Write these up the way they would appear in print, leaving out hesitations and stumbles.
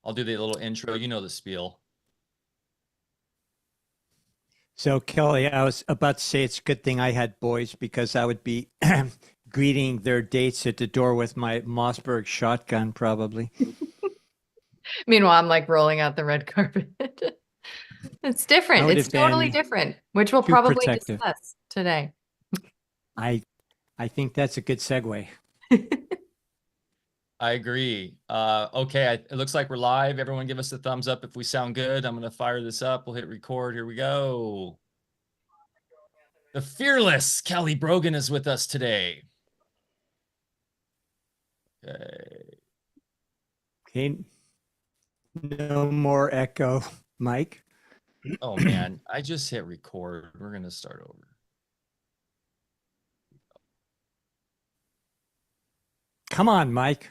I'll do the little intro. You know the spiel. So, Kelly, I was about to say it's a good thing I had boys because I would be greeting their dates at the door with my Mossberg shotgun, probably. Meanwhile, I'm like rolling out the red carpet. It's I different. would It's have totally been different, which we'll too probably protective. discuss today. I I think that's a good segue. I agree. Okay, it looks like we're live. Everyone give us a thumbs up if we sound good. I'm going to fire this up. We'll hit record. Here we go. The fearless Kelly Brogan is with us today. Okay. Okay, no more echo, Mike. Oh, man. I just hit record. We're going to start over. Come on, Mike.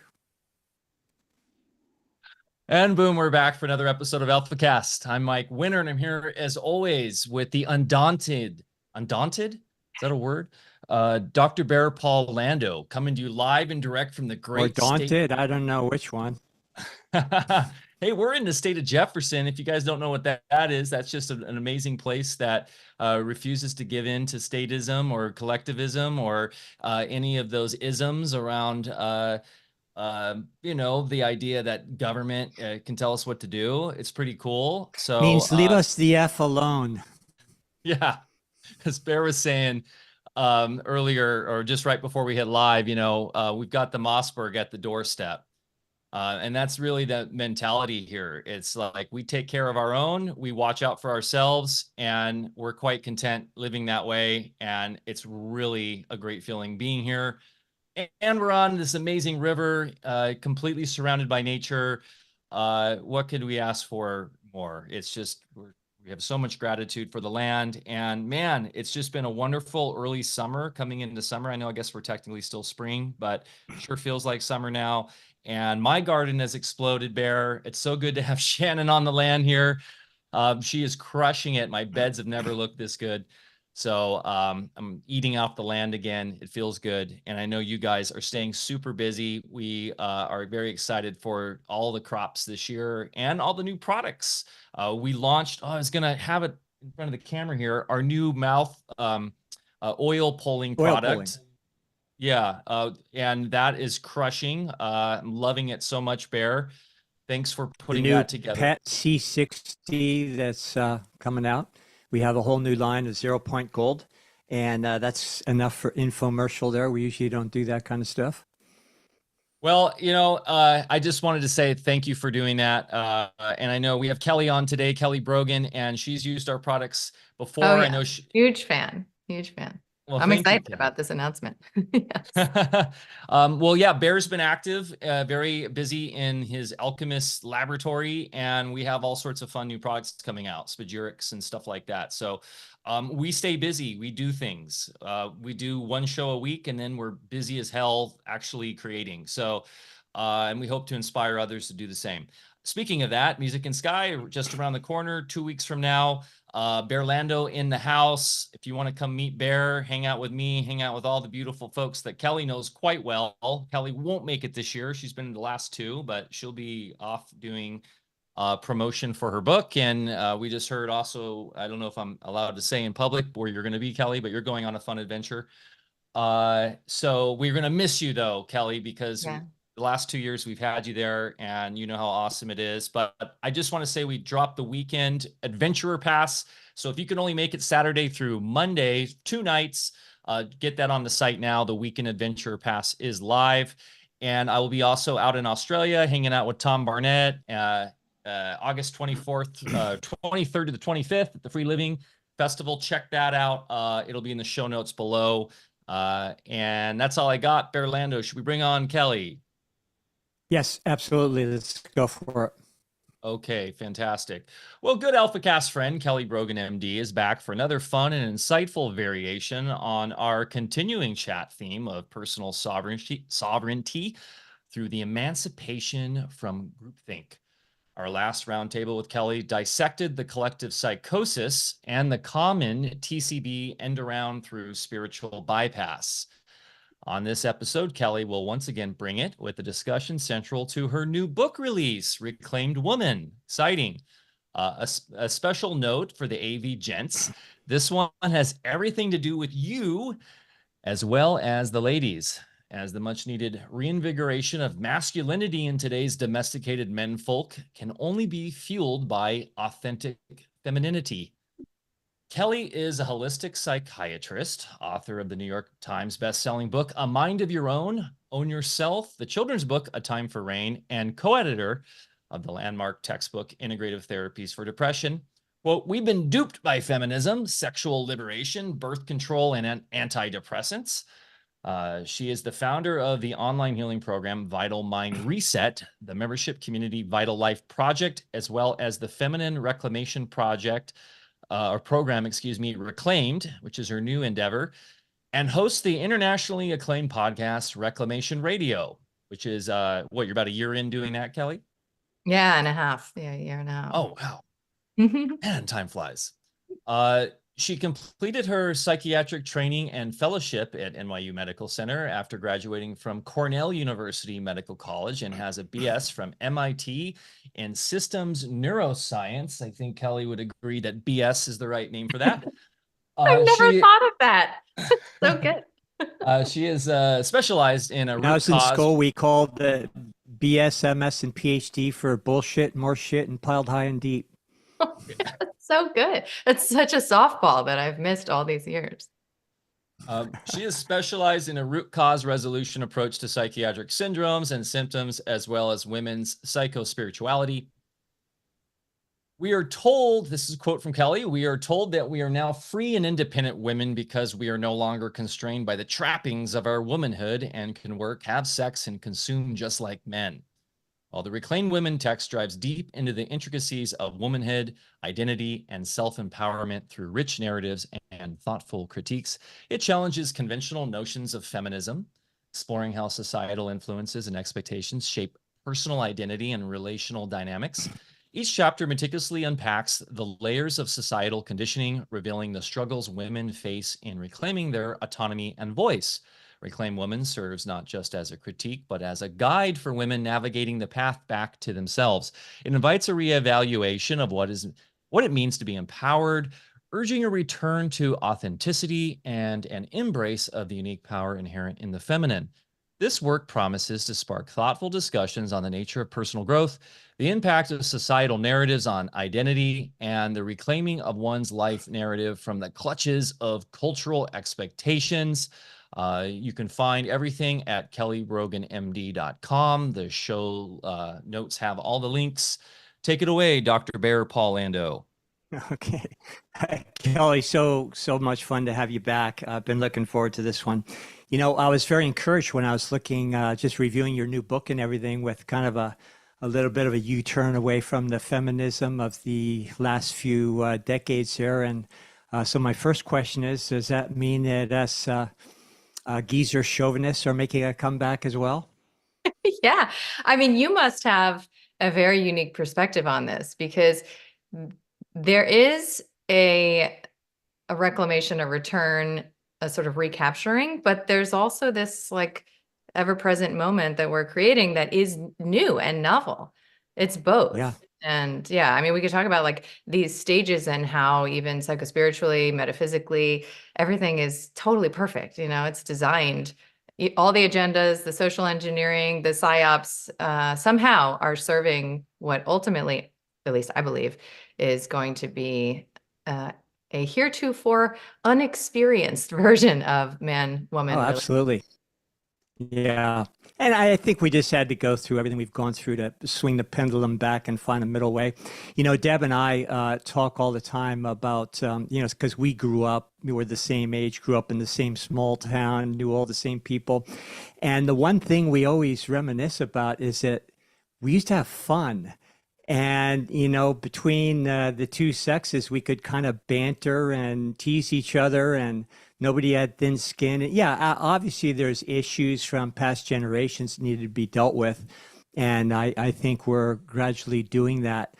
And boom, we're back for another episode of Alfacast. I'm Mike Winner, and I'm here as always with the undaunted, is that a word? Dr. Bear Paul Lando, coming to you live and direct from the Or great daunted. state. I don't know which one. Hey, we're in the state of Jefferson. If you guys don't know what that is, that's just an amazing place that refuses to give in to statism or collectivism or any of those isms around the idea that government can tell us what to do. It's pretty cool. So Means leave us the F alone. yeah, as Bear was saying earlier, or just right before we hit live, we've got the Mossberg at the doorstep. And that's really the mentality here. It's like we take care of our own, we watch out for ourselves, and we're quite content living that way. And it's really a great feeling being here. And we're on this amazing river, completely surrounded by nature. What could we ask for more? It's just, we have so much gratitude for the land. And man, it's just been a wonderful early summer coming into summer. I guess we're technically still spring, but sure feels like summer now. And my garden has exploded, Bear. It's so good to have Shannon on the land here. She is crushing it. My beds have never looked this good. So I'm eating off the land again. It feels good. And I know you guys are staying super busy. We are very excited for all the crops this year and all the new products. We launched, I was going to have it in front of the camera here, our new mouth oil pulling product. Yeah, and that is crushing. I'm loving it so much, Bear. Thanks for putting that together. Pet C60 that's coming out. We have a whole new line of 0 Point Gold, and that's enough for infomercial there. We usually don't do that kind of stuff. Well, I just wanted to say thank you for doing that. And I know we have Kelly on today, Kelly Brogan, and she's used our products before. Oh, yeah. I know Huge fan. Well, I'm excited about this announcement. Yes. Well, yeah, Bear's been active, very busy in his alchemist laboratory, and we have all sorts of fun new products coming out, spagyrics and stuff like that. So we stay busy. We do things. We do one show a week, and then we're busy as hell actually creating. So, and we hope to inspire others to do the same. Speaking of that, Music and Sky, just around the corner, 2 weeks from now. Bear Lando in the house. If you want to come meet Bear, hang out with me, hang out with all the beautiful folks that Kelly knows quite well. Kelly won't make it this year. She's been in the last two, but she'll be off doing promotion for her book. And we just heard also, I don't know if I'm allowed to say in public where you're going to be, Kelly, but you're going on a fun adventure. So we're going to miss you though, Kelly, because the last 2 years we've had you there and you know how awesome it is. But I just want to say we dropped the weekend adventurer pass. So if you can only make it Saturday through Monday, 2 nights, get that on the site now. The weekend adventurer pass is live. And I will be also out in Australia hanging out with Tom Barnett, August 24th, 23rd to the 25th at the Free Living Festival. Check that out. It'll be in the show notes below. And that's all I got. Bear Lando, should we bring on Kelly? Yes, absolutely. Let's go for it. Okay, fantastic. Well, good Alfacast friend, Kelly Brogan MD, is back for another fun and insightful variation on our continuing chat theme of personal sovereignty through the emancipation from groupthink. Our last roundtable with Kelly dissected the collective psychosis and the common TCB end around through spiritual bypass. On this episode, Kelly will once again bring it with a discussion central to her new book release, Reclaimed Woman. Exciting. A special note for the AV gents. This one has everything to do with you as well as the ladies, as the much needed reinvigoration of masculinity in today's domesticated menfolk can only be fueled by authentic femininity. Kelly is a holistic psychiatrist, author of the New York Times bestselling book, A Mind of Your Own, Own Yourself, the children's book, A Time for Rain, and co-editor of the landmark textbook, Integrative Therapies for Depression. Well, we've been duped by feminism, sexual liberation, birth control, and antidepressants. She is the founder of the online healing program, Vital Mind Reset, the membership community Vital Life Project, as well as the Feminine Reclamation Project, or program, Reclaimed, which is her new endeavor, and hosts the internationally acclaimed podcast, Reclamation Radio, which is, you're about a year in doing that, Kelly? Yeah, and a half. Yeah, a year and a half. Oh, wow. Man, time flies. She completed her psychiatric training and fellowship at NYU Medical Center after graduating from Cornell University Medical College and has a BS from MIT in systems neuroscience. I think Kelly would agree that BS is the right name for that. I've never thought of that. So good. She is specialized in a root cause. When I was in school, we called the BS, MS, and PhD for bullshit, more shit, and piled high and deep. So good. It's such a softball that I've missed all these years. She is specialized in a root cause resolution approach to psychiatric syndromes and symptoms, as well as women's psychospirituality. We are told, this is a quote from Kelly, we are told that we are now free and independent women because we are no longer constrained by the trappings of our womanhood and can work, have sex, and consume just like men. While the Reclaimed Women text drives deep into the intricacies of womanhood, identity, and self-empowerment through rich narratives and thoughtful critiques, it challenges conventional notions of feminism, exploring how societal influences and expectations shape personal identity and relational dynamics. Each chapter meticulously unpacks the layers of societal conditioning, revealing the struggles women face in reclaiming their autonomy and voice. Reclaimed Woman serves not just as a critique, but as a guide for women navigating the path back to themselves. It invites a reevaluation of what it means to be empowered, urging a return to authenticity and an embrace of the unique power inherent in the feminine. This work promises to spark thoughtful discussions on the nature of personal growth, the impact of societal narratives on identity, and the reclaiming of one's life narrative from the clutches of cultural expectations. You can find everything at kellybroganmd.com. The show notes have all the links. Take it away, Dr. Bear Paul Lando. Okay. Kelly, so much fun to have you back. I've been looking forward to this one. You know, I was very encouraged when I was looking, just reviewing your new book and everything, with kind of a little bit of a U-turn away from the feminism of the last few decades here. And so my first question is, does that mean that us geezer chauvinists are making a comeback as well? Yeah. I mean, you must have a very unique perspective on this, because there is a reclamation, a return, a sort of recapturing, but there's also this like ever-present moment that we're creating that is new and novel. It's both. Yeah. And yeah, I mean, we could talk about like these stages and how even psychospiritually, metaphysically, everything is totally perfect. You know, it's designed, all the agendas, the social engineering, the psyops, somehow are serving what ultimately, at least I believe, is going to be a heretofore unexperienced version of man, woman. Oh, absolutely. Yeah. And I think we just had to go through everything we've gone through to swing the pendulum back and find a middle way. You know, Deb and I talk all the time about, you know, because we were the same age, grew up in the same small town, knew all the same people. And the one thing we always reminisce about is that we used to have fun. And, you know, between the two sexes, we could kind of banter and tease each other, and nobody had thin skin. And yeah, obviously there's issues from past generations that needed to be dealt with. And I think we're gradually doing that.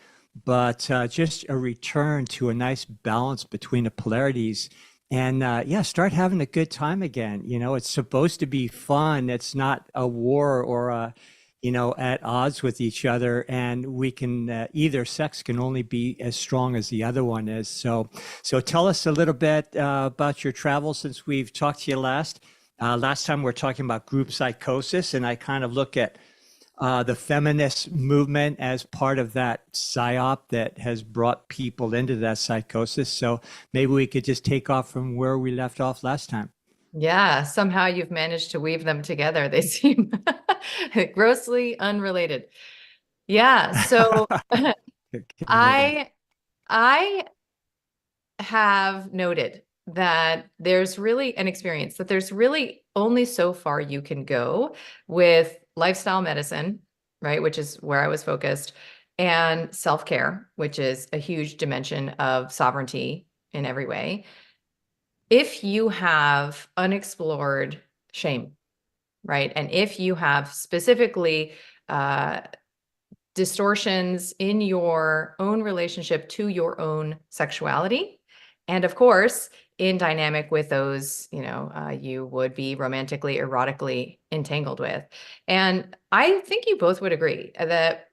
But just a return to a nice balance between the polarities and yeah, start having a good time again. You know, it's supposed to be fun. It's not a war or a, you know, at odds with each other. And we can, either sex can only be as strong as the other one is. So tell us a little bit about your travels since we've talked to you last. Last time we are talking about group psychosis, and I kind of look at the feminist movement as part of that psyop that has brought people into that psychosis. So maybe we could just take off from where we left off last time. Yeah, somehow you've managed to weave them together. They seem grossly unrelated. Yeah, so I I have noted that there's really an experience that there's really only so far you can go with lifestyle medicine, right, which is where I was focused, and self-care, which is a huge dimension of sovereignty in every way. If you have unexplored shame, right, and if you have specifically distortions in your own relationship to your own sexuality, and of course, in dynamic with those, you would be romantically, erotically entangled with. And I think you both would agree that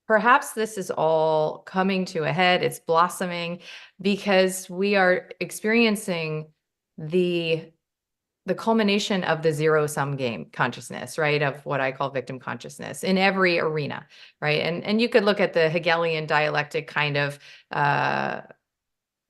perhaps this is all coming to a head. It's blossoming because we are experiencing the culmination of the zero-sum game consciousness, right? Of what I call victim consciousness in every arena, right? And you could look at the Hegelian dialectic kind of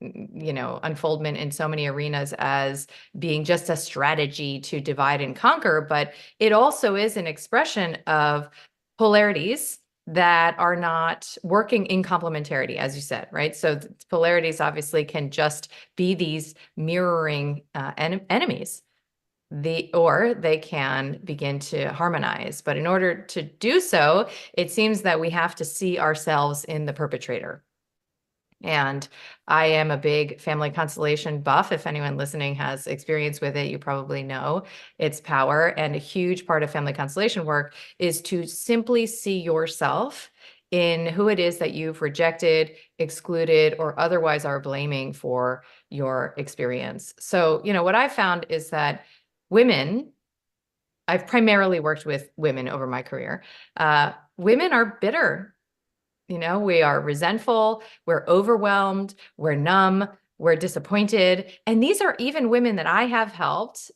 unfoldment in so many arenas as being just a strategy to divide and conquer, but it also is an expression of polarities that are not working in complementarity, as you said, right? So polarities obviously can just be these mirroring enemies. Or they can begin to harmonize. But in order to do so, it seems that we have to see ourselves in the perpetrator. And I am a big family constellation buff. If anyone listening has experience with it, you probably know its power. And a huge part of family constellation work is to simply see yourself in who it is that you've rejected, excluded, or otherwise are blaming for your experience. So, what I found is that women, I've primarily worked with women over my career. Women are bitter. We are resentful, we're overwhelmed, we're numb, we're disappointed. And these are even women that I have helped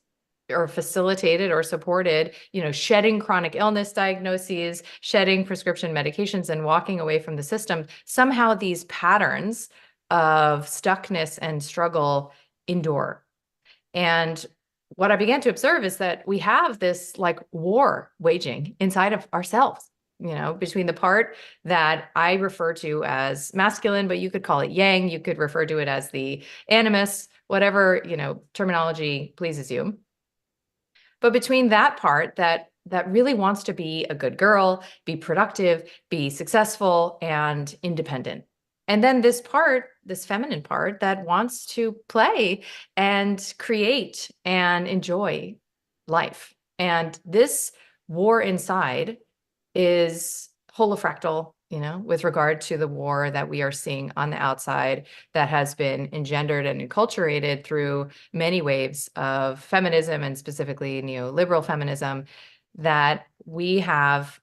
or facilitated or supported, shedding chronic illness diagnoses, shedding prescription medications, and walking away from the system. Somehow these patterns of stuckness and struggle endure. And what I began to observe is that we have this like war waging inside of ourselves, between the part that I refer to as masculine, but you could call it yang, you could refer to it as the animus, whatever, terminology pleases you. But between that part that really wants to be a good girl, be productive, be successful and independent. And then this part, this feminine part that wants to play and create and enjoy life. And this war inside is holofractal, with regard to the war that we are seeing on the outside that has been engendered and enculturated through many waves of feminism and specifically neoliberal feminism that we have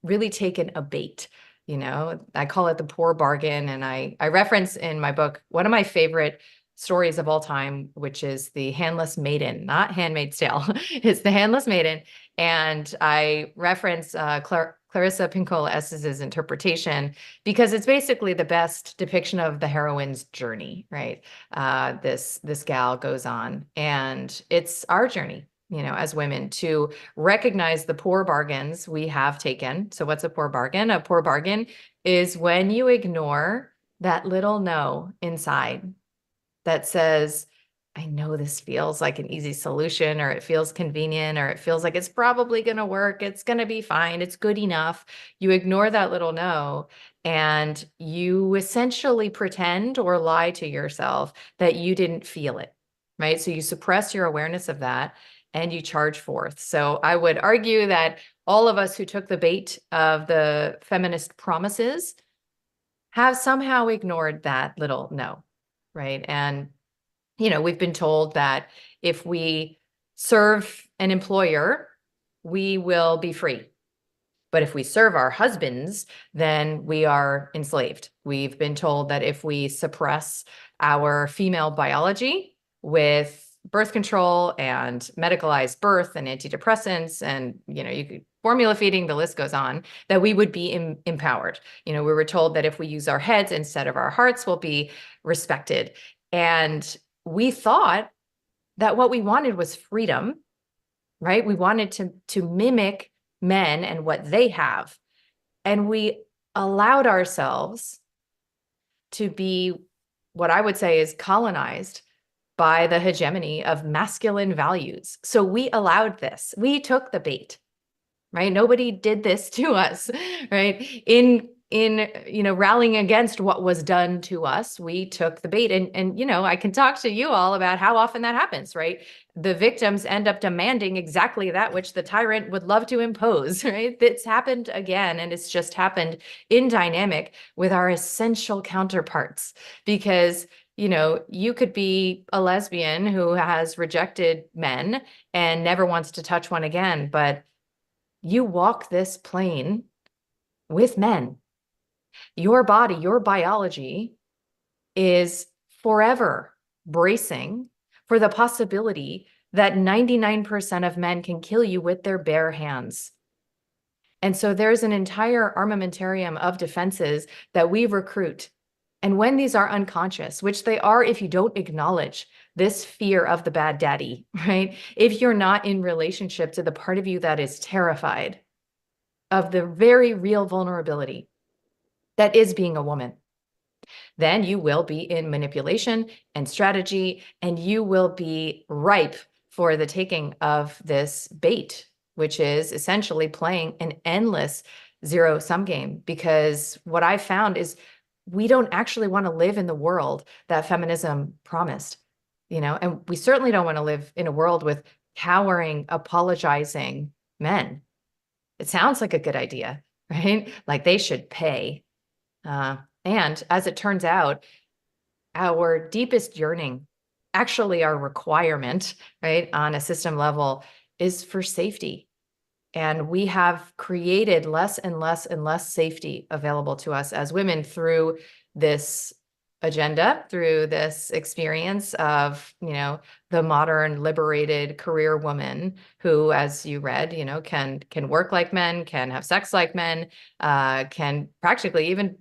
really taken a bait. I call it the poor bargain. And I reference in my book, one of my favorite stories of all time, which is the Handless Maiden, not Handmaid's Tale. It's the Handless Maiden. And I reference Clarissa Pinkola Esses's interpretation because it's basically the best depiction of the heroine's journey, right? This gal goes on, and it's our journey, as women, to recognize the poor bargains we have taken. So what's a poor bargain? A poor bargain is when you ignore that little no inside that says, I know this feels like an easy solution, or it feels convenient, or it feels like it's probably going to work. It's going to be fine. It's good enough. You ignore that little no, and you essentially pretend or lie to yourself that you didn't feel it, right? So you suppress your awareness of that and you charge forth. So I would argue that all of us who took the bait of the feminist promises have somehow ignored that little no, right? And we've been told that if we serve an employer, we will be free. But if we serve our husbands, then we are enslaved. We've been told that if we suppress our female biology with birth control and medicalized birth and antidepressants and, you could formula feeding, the list goes on, that we would be empowered. We were told that if we use our heads instead of our hearts, we'll be respected. And we thought that what we wanted was freedom, right? We wanted to mimic men and what they have. And we allowed ourselves to be what I would say is colonized by the hegemony of masculine values. So we allowed this. We took the bait, right? Nobody did this to us, right? In rallying against what was done to us, we took the bait. And I can talk to you all about how often that happens, right? The victims end up demanding exactly that which the tyrant would love to impose, right? It's happened again, and it's just happened in dynamic with our essential counterparts. Because you could be a lesbian who has rejected men and never wants to touch one again, but you walk this plane with men. Your body, your biology is forever bracing for the possibility that 99% of men can kill you with their bare hands. And so there's an entire armamentarium of defenses that we recruit. And when these are unconscious, which they are if you don't acknowledge this fear of the bad daddy, right? If you're not in relationship to the part of you that is terrified of the very real vulnerability that is being a woman, then you will be in manipulation and strategy, and you will be ripe for the taking of this bait, which is essentially playing an endless zero-sum game. Because what I found is we don't actually want to live in the world that feminism promised, and we certainly don't want to live in a world with cowering, apologizing men. It sounds like a good idea, right? Like they should pay. And as it turns out, our deepest yearning, actually our requirement, right, on a system level is for safety. And we have created less and less and less safety available to us as women through this agenda, through this experience of, the modern liberated career woman who, as you read, can work like men, can have sex like men, can practically even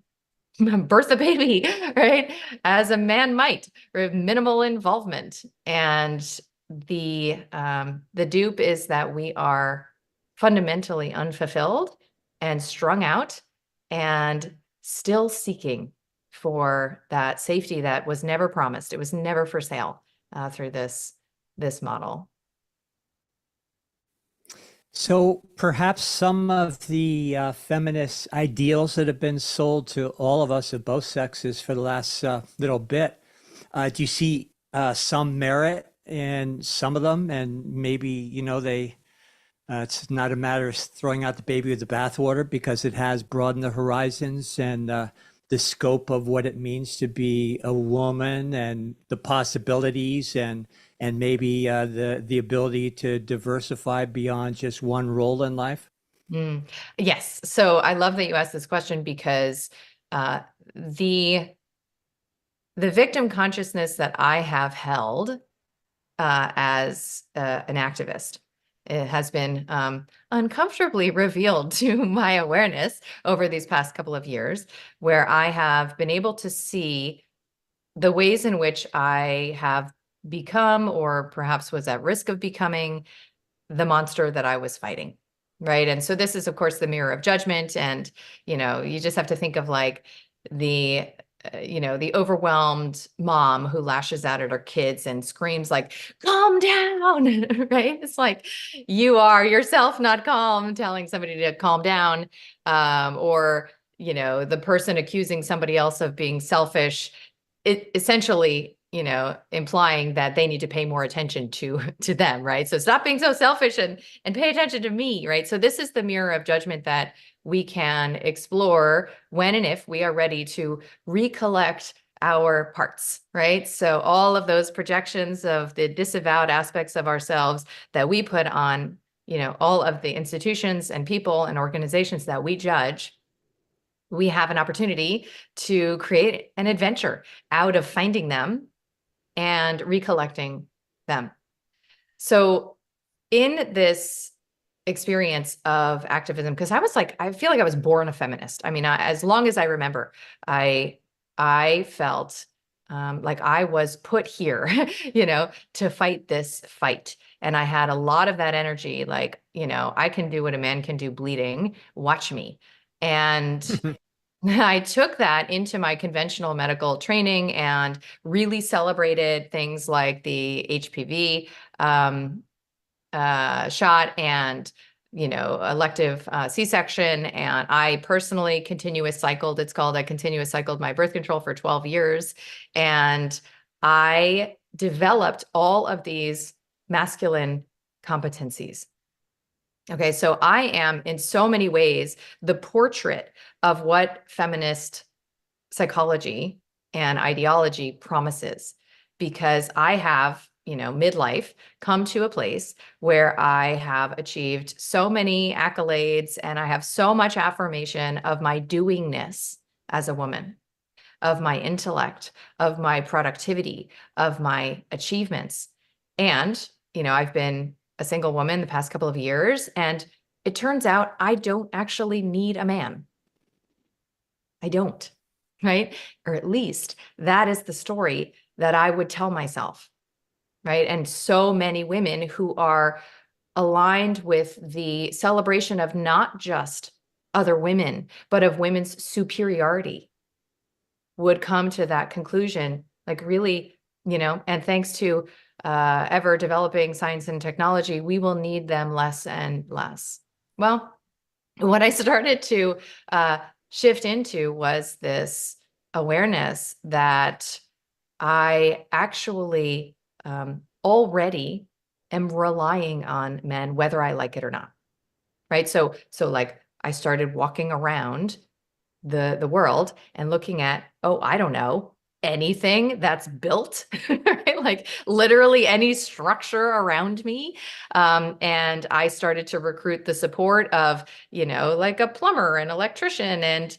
birth a baby, right? As a man might, with minimal involvement. And the dupe is that we are fundamentally unfulfilled and strung out and still seeking for that safety that was never promised. It was never for sale through this model. So perhaps some of the feminist ideals that have been sold to all of us of both sexes for the last little bit, do you see some merit in some of them? And maybe, it's not a matter of throwing out the baby with the bathwater, because it has broadened the horizons and the scope of what it means to be a woman, and the possibilities, and maybe the ability to diversify beyond just one role in life? Yes. So I love that you asked this question, because the victim consciousness that I have held as an activist, it has been uncomfortably revealed to my awareness over these past couple of years, where I have been able to see the ways in which I have become, or perhaps was at risk of becoming, the monster that I was fighting. Right. And so this is, of course, the mirror of judgment. And, you just have to think of like the overwhelmed mom who lashes out at her kids and screams like, calm down, right? It's like, you are yourself not calm, telling somebody to calm down. Or, the person accusing somebody else of being selfish, it essentially, implying that they need to pay more attention to them, right? So stop being so selfish and pay attention to me, right? So this is the mirror of judgment that we can explore when and if we are ready to recollect our parts, right? So all of those projections of the disavowed aspects of ourselves that we put on, all of the institutions and people and organizations that we judge, we have an opportunity to create an adventure out of finding them and recollecting them. So in this experience of activism, because I feel like I was born a feminist. I mean, as long as I remember, I felt like I was put here, to fight this fight. And I had a lot of that energy, like, I can do what a man can do bleeding, watch me. And I took that into my conventional medical training and really celebrated things like the HPV shot and, elective C-section. And I personally continuous cycled. It's called, I continuous cycled my birth control for 12 years. And I developed all of these masculine competencies. Okay, so I am in so many ways the portrait of what feminist psychology and ideology promises, because I have, midlife come to a place where I have achieved so many accolades and I have so much affirmation of my doingness as a woman, of my intellect, of my productivity, of my achievements. And, I've been a single woman the past couple of years, and it turns out I don't actually need a man. I don't, right? Or at least that is the story that I would tell myself, right? And so many women who are aligned with the celebration of not just other women, but of women's superiority would come to that conclusion, like really, and thanks to ever developing science and technology, we will need them less and less. Well, what I started to shift into was this awareness that I actually already am relying on men, whether I like it or not, right? So like I started walking around the world and looking at, oh, I don't know, anything that's built, right? Like literally any structure around me. And I started to recruit the support of, like a plumber, an electrician, and,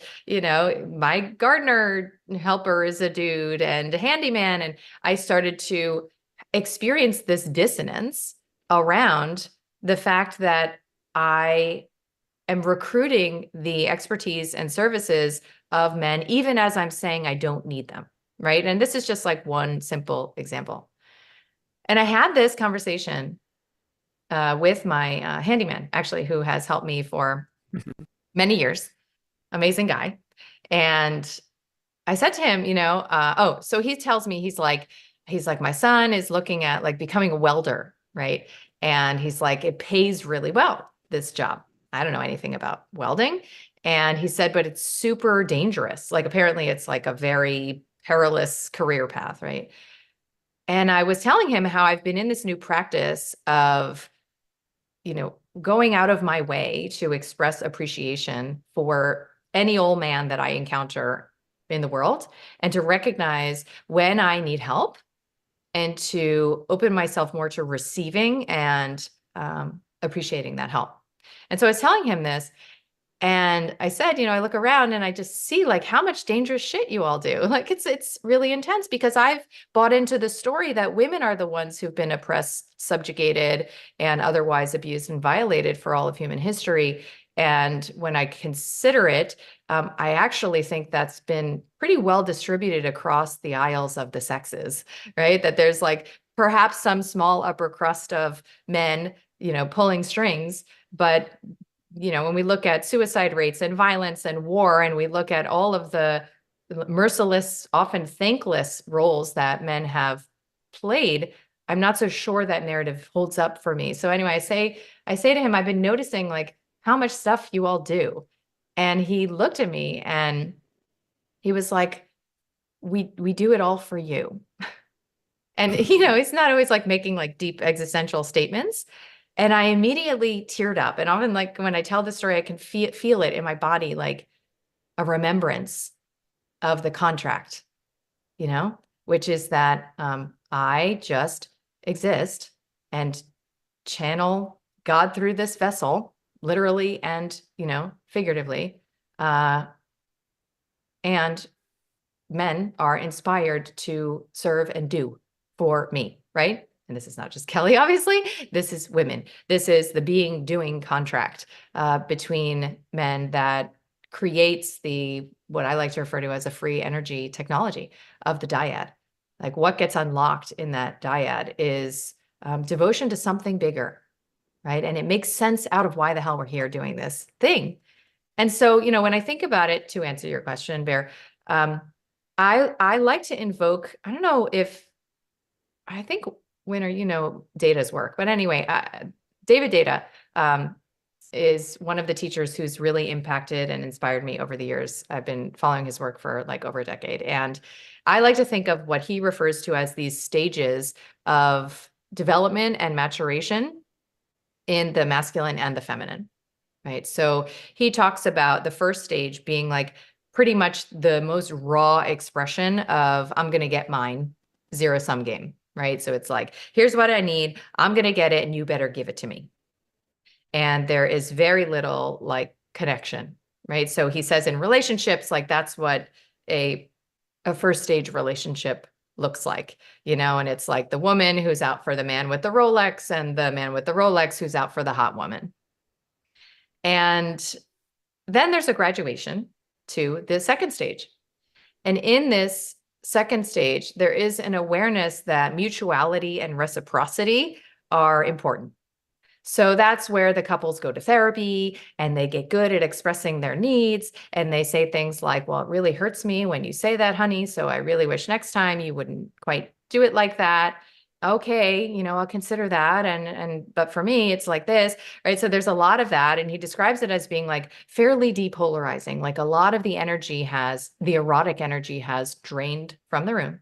my gardener helper is a dude and a handyman. And I started to experience this dissonance around the fact that I am recruiting the expertise and services of men, even as I'm saying I don't need them, right? And this is just like one simple example. And I had this conversation with my handyman, actually, who has helped me for many years. Amazing guy. And I said to him, so he tells me, he's like, my son is looking at like becoming a welder, right? And he's like, it pays really well, this job. I don't know anything about welding. And he said, but it's super dangerous. Like, apparently it's like a very perilous career path, right? And I was telling him how I've been in this new practice of, going out of my way to express appreciation for any old man that I encounter in the world, and to recognize when I need help, and to open myself more to receiving and appreciating that help. And so I was telling him this, and I said, I look around and I just see like how much dangerous shit you all do. Like it's really intense, because I've bought into the story that women are the ones who've been oppressed, subjugated, and otherwise abused and violated for all of human history. And when I consider it, I actually think that's been pretty well distributed across the aisles of the sexes, right? That there's like perhaps some small upper crust of men, pulling strings, but when we look at suicide rates and violence and war, and we look at all of the merciless, often thankless roles that men have played, I'm not so sure that narrative holds up for me. So anyway, I say to him, I've been noticing like how much stuff you all do. And he looked at me and he was like, we do it all for you. And, he's not always like making like deep existential statements. And I immediately teared up. And often, like when I tell the story, I can feel it in my body, like a remembrance of the contract which is that I just exist and channel God through this vessel, literally and, figuratively. And men are inspired to serve and do for me, right? And this is not just Kelly, obviously. This is women. This is the being-doing contract between men that creates what I like to refer to as a free energy technology of the dyad. Like what gets unlocked in that dyad is devotion to something bigger, right? And it makes sense out of why the hell we're here doing this thing. And so, when I think about it, to answer your question, Bear, I like to invoke, I don't know if, I think Winner, Data's work, but anyway, David Data is one of the teachers who's really impacted and inspired me over the years. I've been following his work for like over a decade. And I like to think of what he refers to as these stages of development and maturation in the masculine and the feminine, right? So he talks about the first stage being like pretty much the most raw expression of I'm going to get mine, zero-sum game, right? So it's like, here's what I need. I'm going to get it and you better give it to me. And there is very little like connection, right? So he says in relationships, like that's what a first stage relationship looks like, and it's like the woman who's out for the man with the Rolex and the man with the Rolex who's out for the hot woman. And then there's a graduation to the second stage. And in this second stage, there is an awareness that mutuality and reciprocity are important. So that's where the couples go to therapy and they get good at expressing their needs. And they say things like, well, it really hurts me when you say that, honey. So I really wish next time you wouldn't quite do it like that. Okay, I'll consider that. But for me, it's like this, right? So there's a lot of that. And he describes it as being like fairly depolarizing. Like a lot of the erotic energy has drained from the room.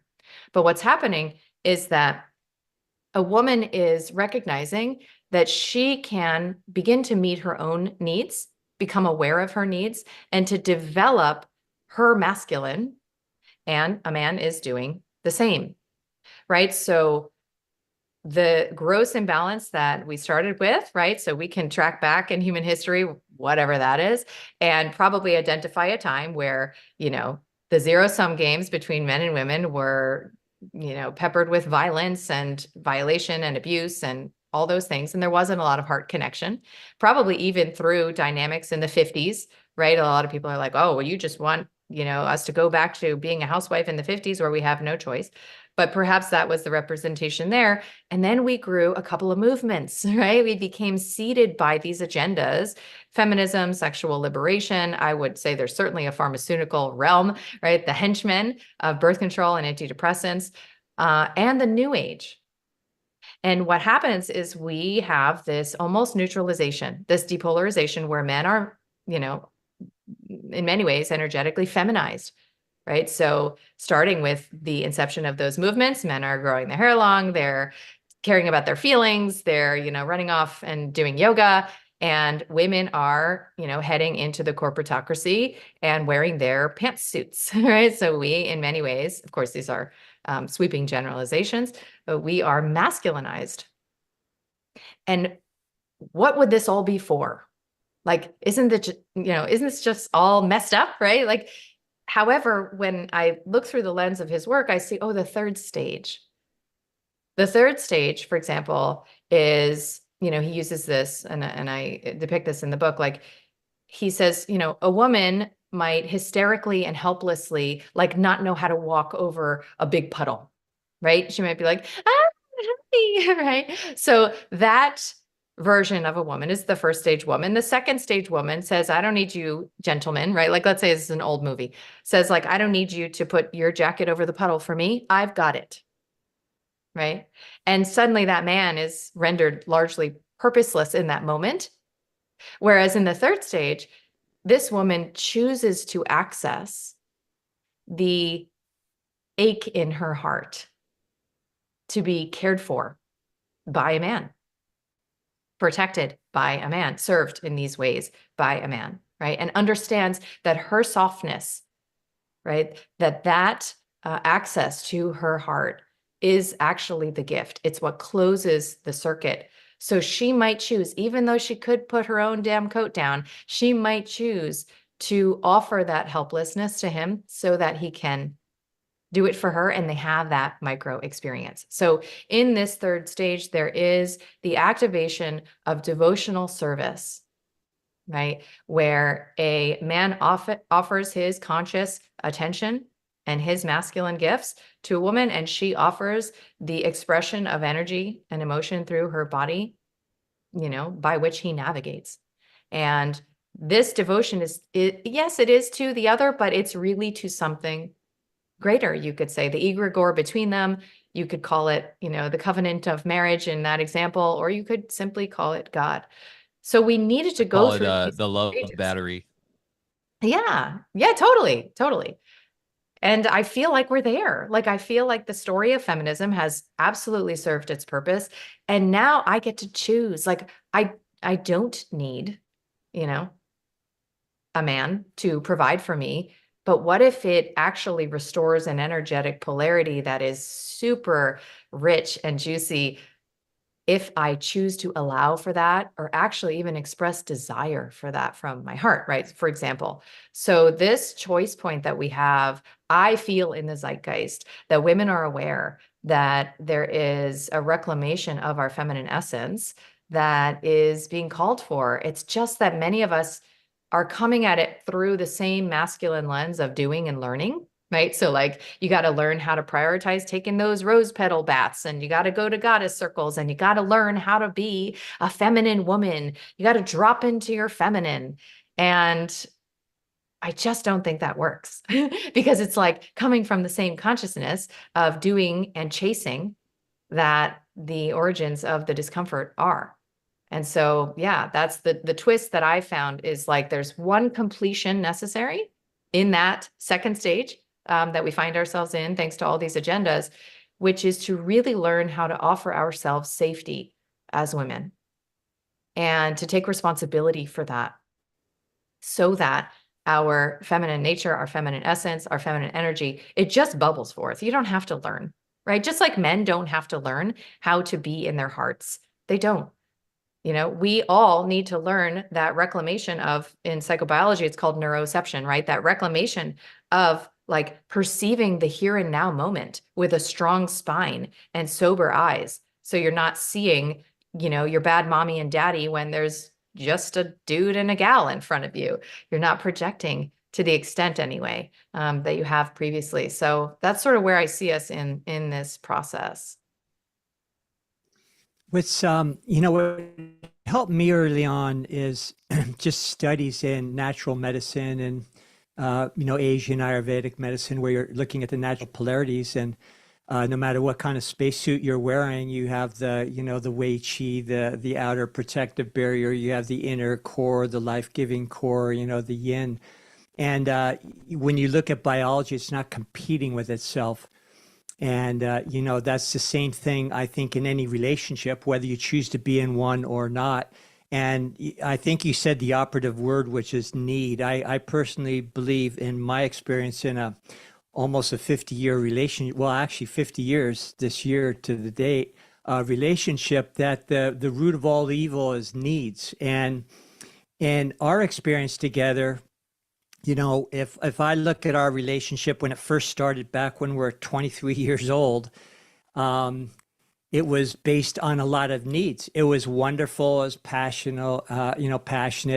But what's happening is that a woman is recognizing that she can begin to meet her own needs, become aware of her needs, and to develop her masculine, and a man is doing the same, right? So the gross imbalance that we started with, right? So we can track back in human history, whatever that is, and probably identify a time where, the zero-sum games between men and women were, peppered with violence and violation and abuse and all those things. And there wasn't a lot of heart connection, probably even through dynamics in the 50s, right? A lot of people are like, oh, well, you just want, us to go back to being a housewife in the 50s where we have no choice. But perhaps that was the representation there. And then we grew a couple of movements, right? We became seeded by these agendas, feminism, sexual liberation. I would say there's certainly a pharmaceutical realm, right? The henchmen of birth control and antidepressants, and the new age. And what happens is we have this almost neutralization, this depolarization where men are, in many ways, energetically feminized. Right. So starting with the inception of those movements, men are growing their hair long, they're caring about their feelings, they're, running off and doing yoga, and women are, heading into the corporatocracy and wearing their pantsuits, right? So we, in many ways, of course, these are sweeping generalizations, but we are masculinized. And what would this all be for? Like, isn't this just all messed up, right? Like, however, when I look through the lens of his work, I see, the third stage. The third stage, for example, is, he uses this, and I depict this in the book, like he says, a woman might hysterically and helplessly, like, not know how to walk over a big puddle, right? She might be like, right? So that version of a woman is the first stage woman. The second stage woman says, I don't need you, gentlemen, right? Like, let's say this is an old movie, says like, I don't need you to put your jacket over the puddle for me. I've got it. Right. And suddenly that man is rendered largely purposeless in that moment. Whereas in the third stage, this woman chooses to access the ache in her heart to be cared for by a man, protected by a man, served in these ways by a man, right? And understands that her softness, right? That access to her heart is actually the gift. It's what closes the circuit. So she might choose, even though she could put her own damn coat down, she might choose to offer that helplessness to him so that he can do it for her, and they have that micro experience. So in this third stage, there is the activation of devotional service, right? Where a man offers his conscious attention and his masculine gifts to a woman, and she offers the expression of energy and emotion through her body, by which he navigates. And this devotion yes, it is to the other, but it's really to something greater. You could say the egregore between them. You could call it, the covenant of marriage in that example, or you could simply call it God. So we needed to go through the love stages. battery. Yeah, totally. And I feel like we're there. Like, I feel like the story of feminism has absolutely served its purpose. And now I get to choose. Like, I don't need, a man to provide for me. But what if it actually restores an energetic polarity that is super rich and juicy if I choose to allow for that, or actually even express desire for that from my heart, right? For example. So this choice point that we have, I feel in the zeitgeist that women are aware that there is a reclamation of our feminine essence that is being called for. It's just that many of us are coming at it through the same masculine lens of doing and learning, right? So like, you got to learn how to prioritize taking those rose petal baths, and you got to go to goddess circles, and you got to learn how to be a feminine woman. You got to drop into your feminine. And I just don't think that works because it's like coming from the same consciousness of doing and chasing that the origins of the discomfort are. And so, yeah, that's the twist that I found is like, there's one completion necessary in that second stage that we find ourselves in, thanks to all these agendas, which is to really learn how to offer ourselves safety as women and to take responsibility for that, so that our feminine nature, our feminine essence, our feminine energy, it just bubbles forth. You don't have to learn, right? Just like men don't have to learn how to be in their hearts. They don't. We all need to learn that reclamation of, in psychobiology, it's called neuroception, right? That reclamation of like perceiving the here and now moment with a strong spine and sober eyes. So you're not seeing, your bad mommy and daddy when there's just a dude and a gal in front of you. You're not projecting to the extent anyway, that you have previously. So that's sort of where I see us in this process. What's what helped me early on is just studies in natural medicine and Asian Ayurvedic medicine, where you're looking at the natural polarities, and no matter what kind of spacesuit you're wearing, you have the the Wei Qi, the outer protective barrier, you have the inner core, the life-giving core, the yin. And when you look at biology, it's not competing with itself. And, that's the same thing, I think, in any relationship, whether you choose to be in one or not. And I think you said the operative word, which is need. I personally believe, in my experience, in almost a 50-year relationship, well, actually 50 years this year to the date, relationship, that the root of all evil is needs. And in our experience together, if I look at our relationship when it first started back when we were 23 years old, it was based on a lot of needs. It was wonderful, it was passionate,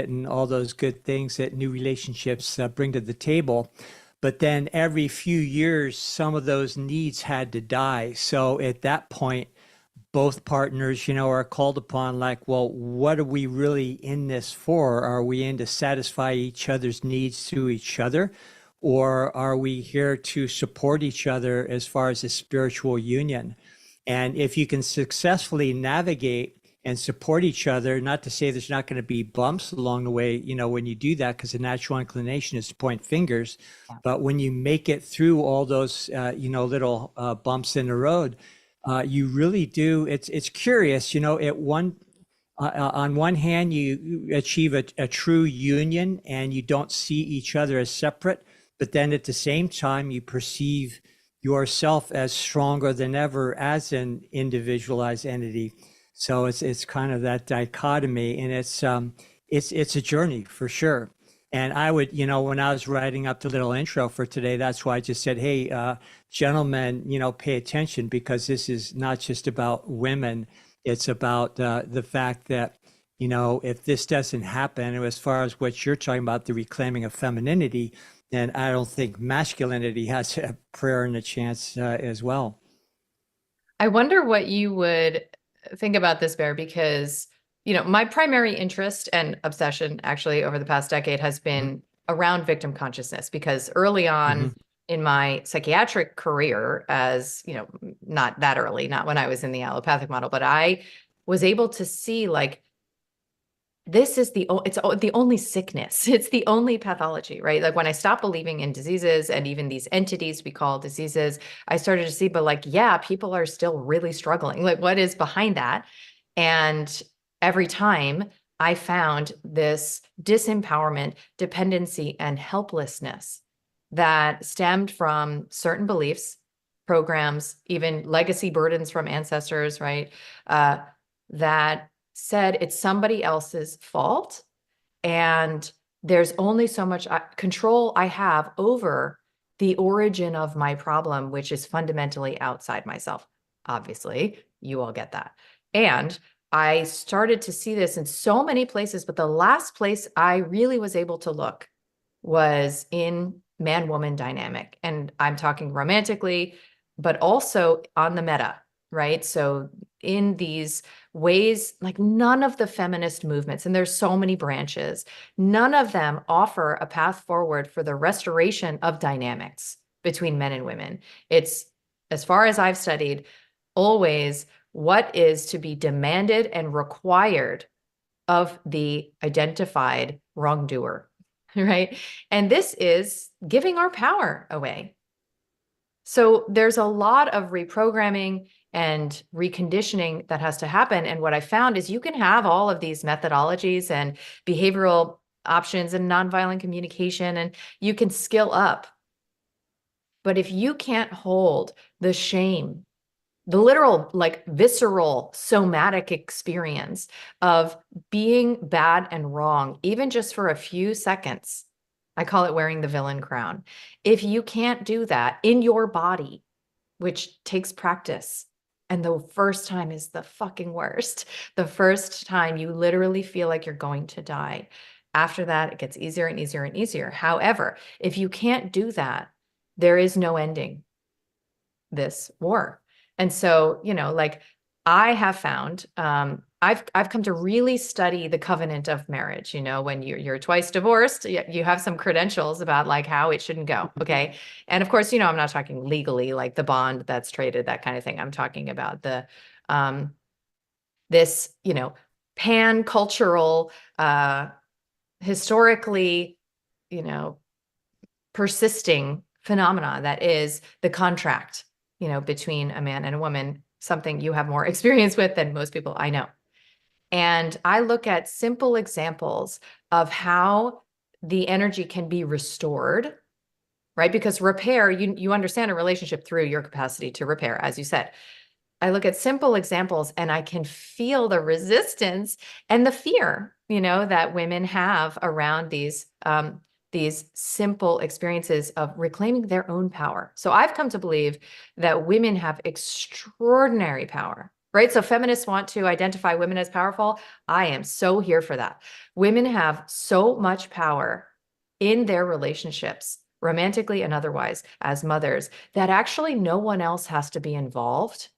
and all those good things that new relationships bring to the table. But then every few years, some of those needs had to die. So at that point, both partners, are called upon, like, well, what are we really in this for? Are we in to satisfy each other's needs through each other? Or are we here to support each other as far as a spiritual union? And if you can successfully navigate and support each other, not to say there's not going to be bumps along the way, when you do that, because the natural inclination is to point fingers. But when you make it through all those, little bumps in the road, you really do. It's curious, on one hand, you achieve a true union and you don't see each other as separate, but then at the same time, you perceive yourself as stronger than ever as an individualized entity. So it's kind of that dichotomy, and it's a journey for sure. And I would, when I was writing up the little intro for today, that's why I just said, hey, gentlemen, pay attention, because this is not just about women. It's about the fact that, if this doesn't happen, and as far as what you're talking about, the reclaiming of femininity, then I don't think masculinity has a prayer and a chance as well. I wonder what you would think about this, Bear, because, my primary interest and obsession actually over the past decade has been around victim consciousness, because early on in my psychiatric career, as, not that early, not when I was in the allopathic model, but I was able to see, like, this is it's the only sickness. It's the only pathology, right? Like, when I stopped believing in diseases and even these entities we call diseases, I started to see, but like, yeah, people are still really struggling. Like, what is behind that? And every time I found this disempowerment, dependency, and helplessness that stemmed from certain beliefs, programs, even legacy burdens from ancestors, right? That said it's somebody else's fault, and there's only so much control I have over the origin of my problem, which is fundamentally outside myself. Obviously, you all get that. And I started to see this in so many places, but the last place I really was able to look was in man-woman dynamic. And I'm talking romantically, but also on the meta, right? So in these ways, like, none of the feminist movements, and there's so many branches, none of them offer a path forward for the restoration of dynamics between men and women. It's, as far as I've studied, always what is to be demanded and required of the identified wrongdoer, right? And this is giving our power away. So there's a lot of reprogramming and reconditioning that has to happen. And what I found is you can have all of these methodologies and behavioral options and nonviolent communication, and you can skill up. But if you can't hold the shame, the literal, like, visceral, somatic experience of being bad and wrong, even just for a few seconds, I call it wearing the villain crown. If you can't do that in your body, which takes practice, and the first time is the fucking worst. The first time you literally feel like you're going to die. After that, it gets easier and easier and easier. However, if you can't do that, there is no ending this war. And so, like, I have found, I've come to really study the covenant of marriage. When you're twice divorced, you have some credentials about, like, how it shouldn't go. Okay. And of course, I'm not talking legally, like the bond that's traded, that kind of thing. I'm talking about the, this, pan-cultural, historically, persisting phenomena that is the contract, between a man and a woman, something you have more experience with than most people I know. And I look at simple examples of how the energy can be restored, right? Because repair, you understand a relationship through your capacity to repair, as you said. I look at simple examples and I can feel the resistance and the fear, that women have around these simple experiences of reclaiming their own power. So I've come to believe that women have extraordinary power, right? So feminists want to identify women as powerful. I am so here for that. Women have so much power in their relationships, romantically and otherwise, as mothers, that actually no one else has to be involved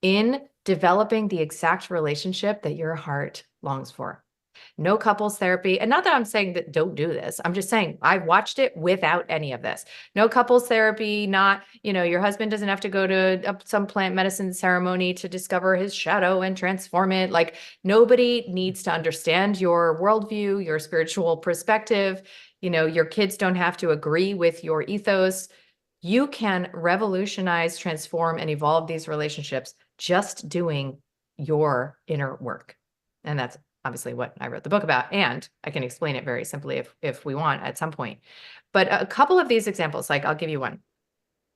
in developing the exact relationship that your heart longs for. No couples therapy. And not that I'm saying that don't do this. I'm just saying I've watched it without any of this. No couples therapy, not, your husband doesn't have to go to some plant medicine ceremony to discover his shadow and transform it. Like, nobody needs to understand your worldview, your spiritual perspective. Your kids don't have to agree with your ethos. You can revolutionize, transform, and evolve these relationships just doing your inner work. And that's obviously what I wrote the book about. And I can explain it very simply if we want at some point. But a couple of these examples, like, I'll give you one.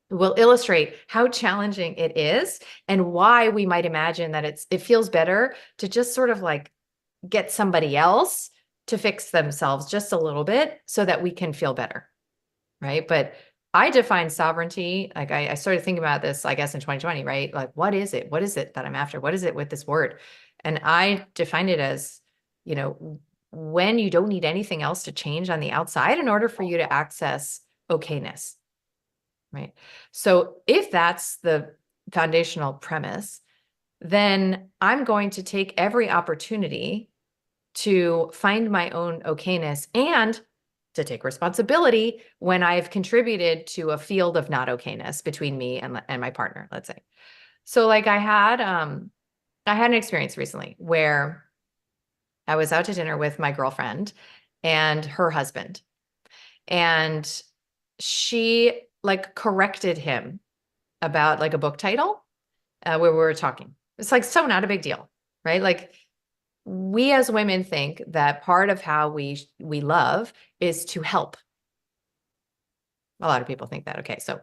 will illustrate how challenging it is and why we might imagine that it feels better to just sort of like get somebody else to fix themselves just a little bit so that we can feel better, right? But I define sovereignty, like I started thinking about this, I guess, in 2020, right? Like, what is it? What is it that I'm after? What is it with this word? And I define it as, you know, when you don't need anything else to change on the outside in order for you to access okayness, right? So if that's the foundational premise, then I'm going to take every opportunity to find my own okayness and to take responsibility when I've contributed to a field of not okayness between me and my partner, let's say. So like I had an experience recently where I was out to dinner with my girlfriend and her husband, and she like corrected him about like a book title where we were talking. It's like so not a big deal, right? Like we as women think that part of how we love is to help. A lot of people think that. Okay, so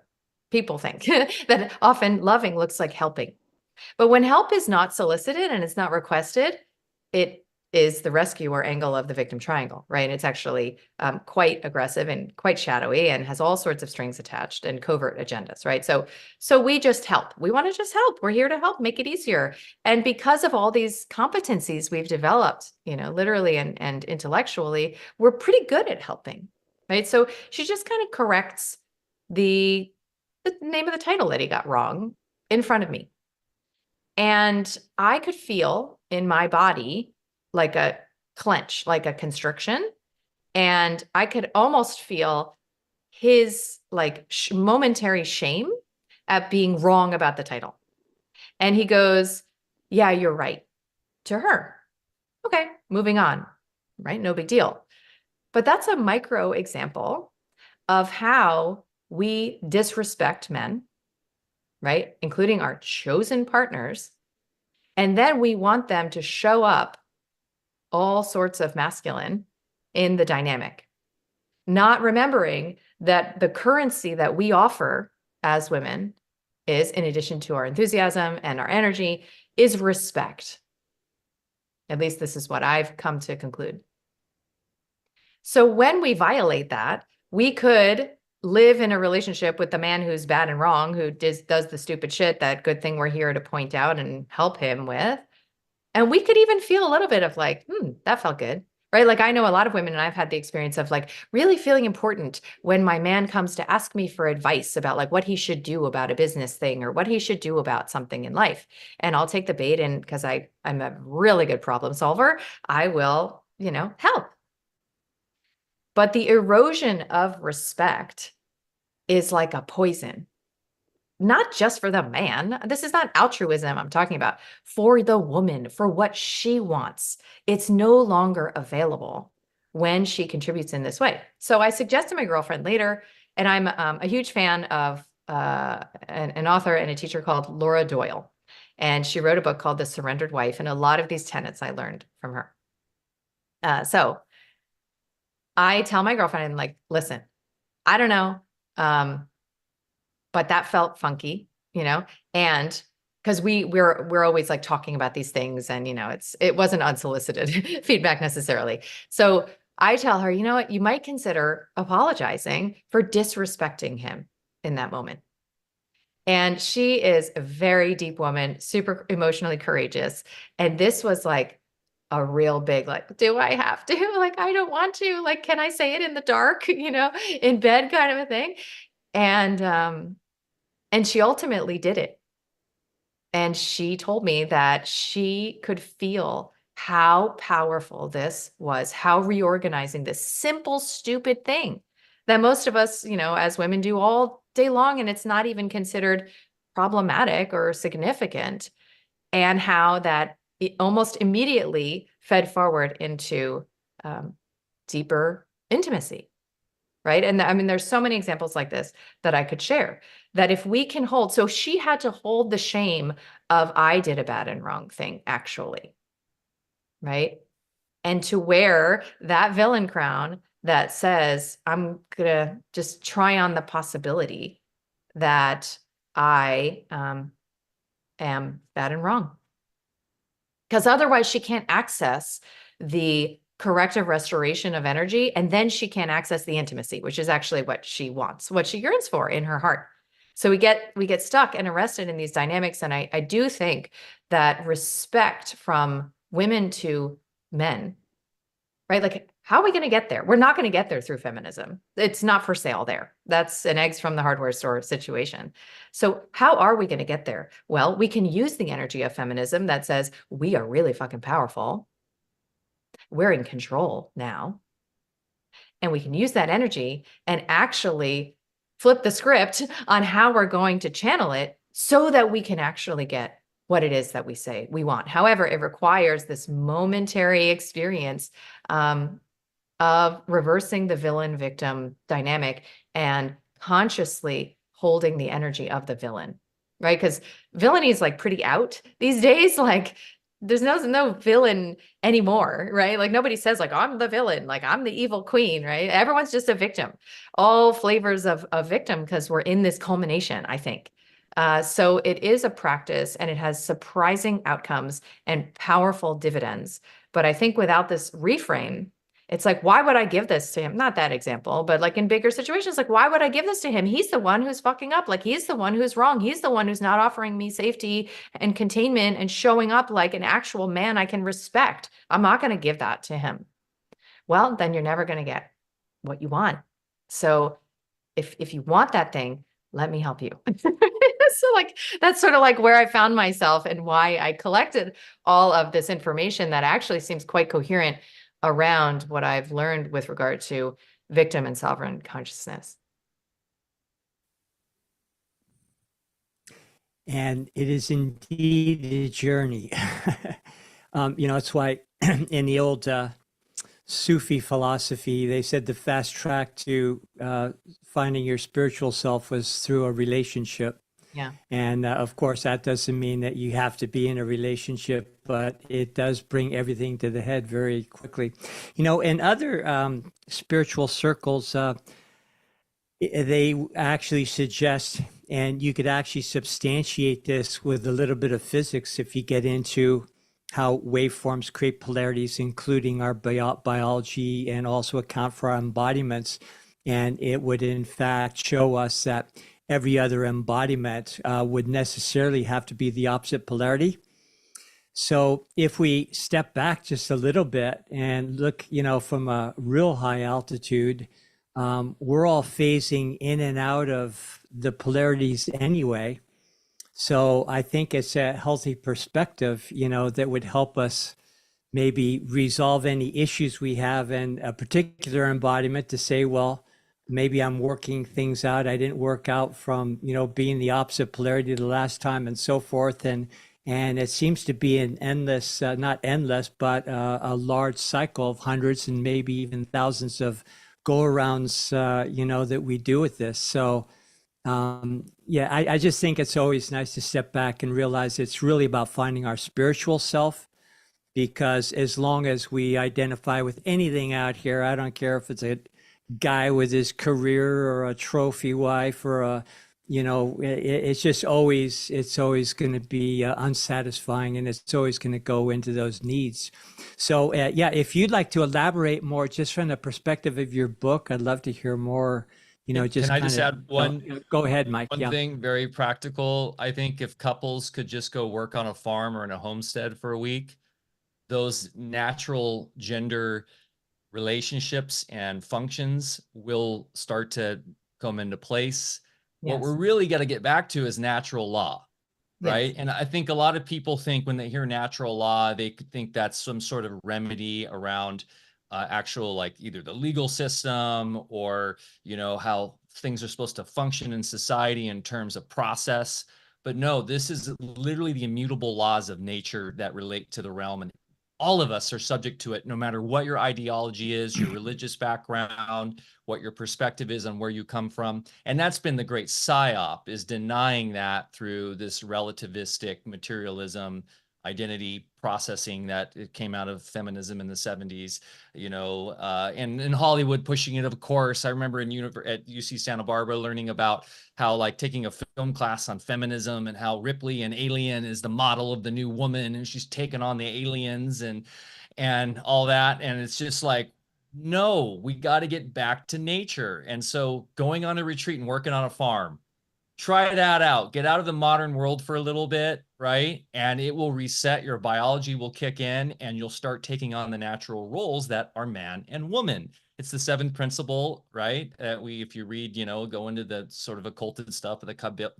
people think that often loving looks like helping. But when help is not solicited and it's not requested, it is the rescuer angle of the victim triangle, right? It's actually quite aggressive and quite shadowy and has all sorts of strings attached and covert agendas, right? So we just help. We want to just help. We're here to help make it easier. And because of all these competencies we've developed, you know, literally and intellectually, we're pretty good at helping, right? So she just kind of corrects the name of the title that he got wrong in front of me. And I could feel in my body like a clench, like a constriction. And I could almost feel his like momentary shame at being wrong about the title. And he goes, "Yeah, you're right," to her. Okay, moving on, right? No big deal. But that's a micro example of how we disrespect men, right? Including our chosen partners. And then we want them to show up all sorts of masculine in the dynamic, not remembering that the currency that we offer as women is, in addition to our enthusiasm and our energy, is respect. At least this is what I've come to conclude. So when we violate that, we could live in a relationship with the man who's bad and wrong, who does the stupid shit, that good thing we're here to point out and help him with. And we could even feel a little bit of like, that felt good, right? Like I know a lot of women, and I've had the experience of like really feeling important when my man comes to ask me for advice about like what he should do about a business thing or what he should do about something in life. And I'll take the bait, and because I'm a really good problem solver, I will, you know, help. But the erosion of respect is like a poison. Not just for the man. This is not altruism I'm talking about. For the woman, for what she wants. It's no longer available when she contributes in this way. So I suggested my girlfriend later, and I'm a huge fan of an author and a teacher called Laura Doyle. And she wrote a book called The Surrendered Wife. And a lot of these tenets I learned from her. So I tell my girlfriend, I'm like, listen, I don't know. But that felt funky, you know, and because we're always like talking about these things, and you know, it wasn't unsolicited feedback necessarily. So I tell her, you know what, you might consider apologizing for disrespecting him in that moment. And she is a very deep woman, super emotionally courageous. And this was like a real big, like, do I have to? Like, I don't want to. Like, can I say it in the dark, you know, in bed kind of a thing? And she ultimately did it. And she told me that she could feel how powerful this was, how reorganizing this simple, stupid thing that most of us, you know, as women do all day long, and it's not even considered problematic or significant, and how that it almost immediately fed forward into deeper intimacy. Right. And I mean, there's so many examples like this that I could share, that if we can hold, so she had to hold the shame of I did a bad and wrong thing, actually. Right. And to wear that villain crown that says, I'm going to just try on the possibility that I am bad and wrong. Because otherwise she can't access the corrective restoration of energy, and then she can't access the intimacy, which is actually what she wants, what she yearns for in her heart. So we get stuck and arrested in these dynamics. And I do think that respect from women to men, right? Like, how are we going to get there? We're not going to get there through feminism. It's not for sale there. That's an eggs from the hardware store situation. So how are we going to get there? Well, we can use the energy of feminism that says we are really fucking powerful. We're in control now. And we can use that energy and actually flip the script on how we're going to channel it so that we can actually get what it is that we say we want. However, it requires this momentary experience of reversing the villain victim dynamic and consciously holding the energy of the villain, right? Because villainy is like pretty out these days. Like, there's no villain anymore, right? Like, nobody says like, I'm the villain, like I'm the evil queen, right? Everyone's just a victim, all flavors of victim, because we're in this culmination, I think. So it is a practice, and it has surprising outcomes and powerful dividends. But I think without this reframe, it's like, why would I give this to him? Not that example, but like in bigger situations, like, why would I give this to him? He's the one who's fucking up. Like, he's the one who's wrong. He's the one who's not offering me safety and containment and showing up like an actual man I can respect. I'm not going to give that to him. Well, then you're never going to get what you want. So if you want that thing, let me help you. So like, that's sort of like where I found myself and why I collected all of this information that actually seems quite coherent around what I've learned with regard to victim and sovereign consciousness. And it is indeed a journey. It's why in the old Sufi philosophy, they said the fast track to finding your spiritual self was through a relationship. Yeah. And of course, that doesn't mean that you have to be in a relationship, but it does bring everything to the head very quickly. In other spiritual circles, they actually suggest, and you could actually substantiate this with a little bit of physics if you get into how waveforms create polarities, including our biology, and also account for our embodiments. And it would, in fact, show us that every other embodiment would necessarily have to be the opposite polarity. So if we step back just a little bit and look, from a real high altitude, we're all phasing in and out of the polarities anyway. So I think it's a healthy perspective, that would help us maybe resolve any issues we have in a particular embodiment, to say, well, maybe I'm working things out. I didn't work out from, being the opposite polarity the last time, and so forth. And it seems to be an endless, not endless, but a large cycle of hundreds and maybe even thousands of go-arounds, that we do with this. So, I just think it's always nice to step back and realize it's really about finding our spiritual self. Because as long as we identify with anything out here, I don't care if it's a guy with his career or a trophy wife or it's always going to be unsatisfying, and it's always going to go into those needs. So if you'd like to elaborate more just from the perspective of your book, I'd love to hear more. Can I just add one? Go ahead, Mike. One thing very practical. I think if couples could just go work on a farm or in a homestead for a week, those natural gender relationships and functions will start to come into place. Yes. What we're really got to get back to is natural law, right? Yes. And I think a lot of people think when they hear natural law, they think that's some sort of remedy around actual, like either the legal system or, how things are supposed to function in society in terms of process. But no, this is literally the immutable laws of nature that relate to the realm, and all of us are subject to it, no matter what your ideology is, your religious background, what your perspective is on where you come from. And that's been the great psyop, is denying that through this relativistic materialism identity processing that it came out of feminism in the 70s, you know, and in Hollywood pushing it, of course. I remember at UC Santa Barbara learning about how, like, taking a film class on feminism and how Ripley in Alien is the model of the new woman, and she's taken on the aliens and all that. And it's just like, no, we got to get back to nature. And so going on a retreat and working on a farm, try that out. Get out of the modern world for a little bit, right? And it will reset. Your biology will kick in, and you'll start taking on the natural roles that are man and woman. It's the seventh principle, right? If you read, you know, go into the sort of occulted stuff of the Kybalion,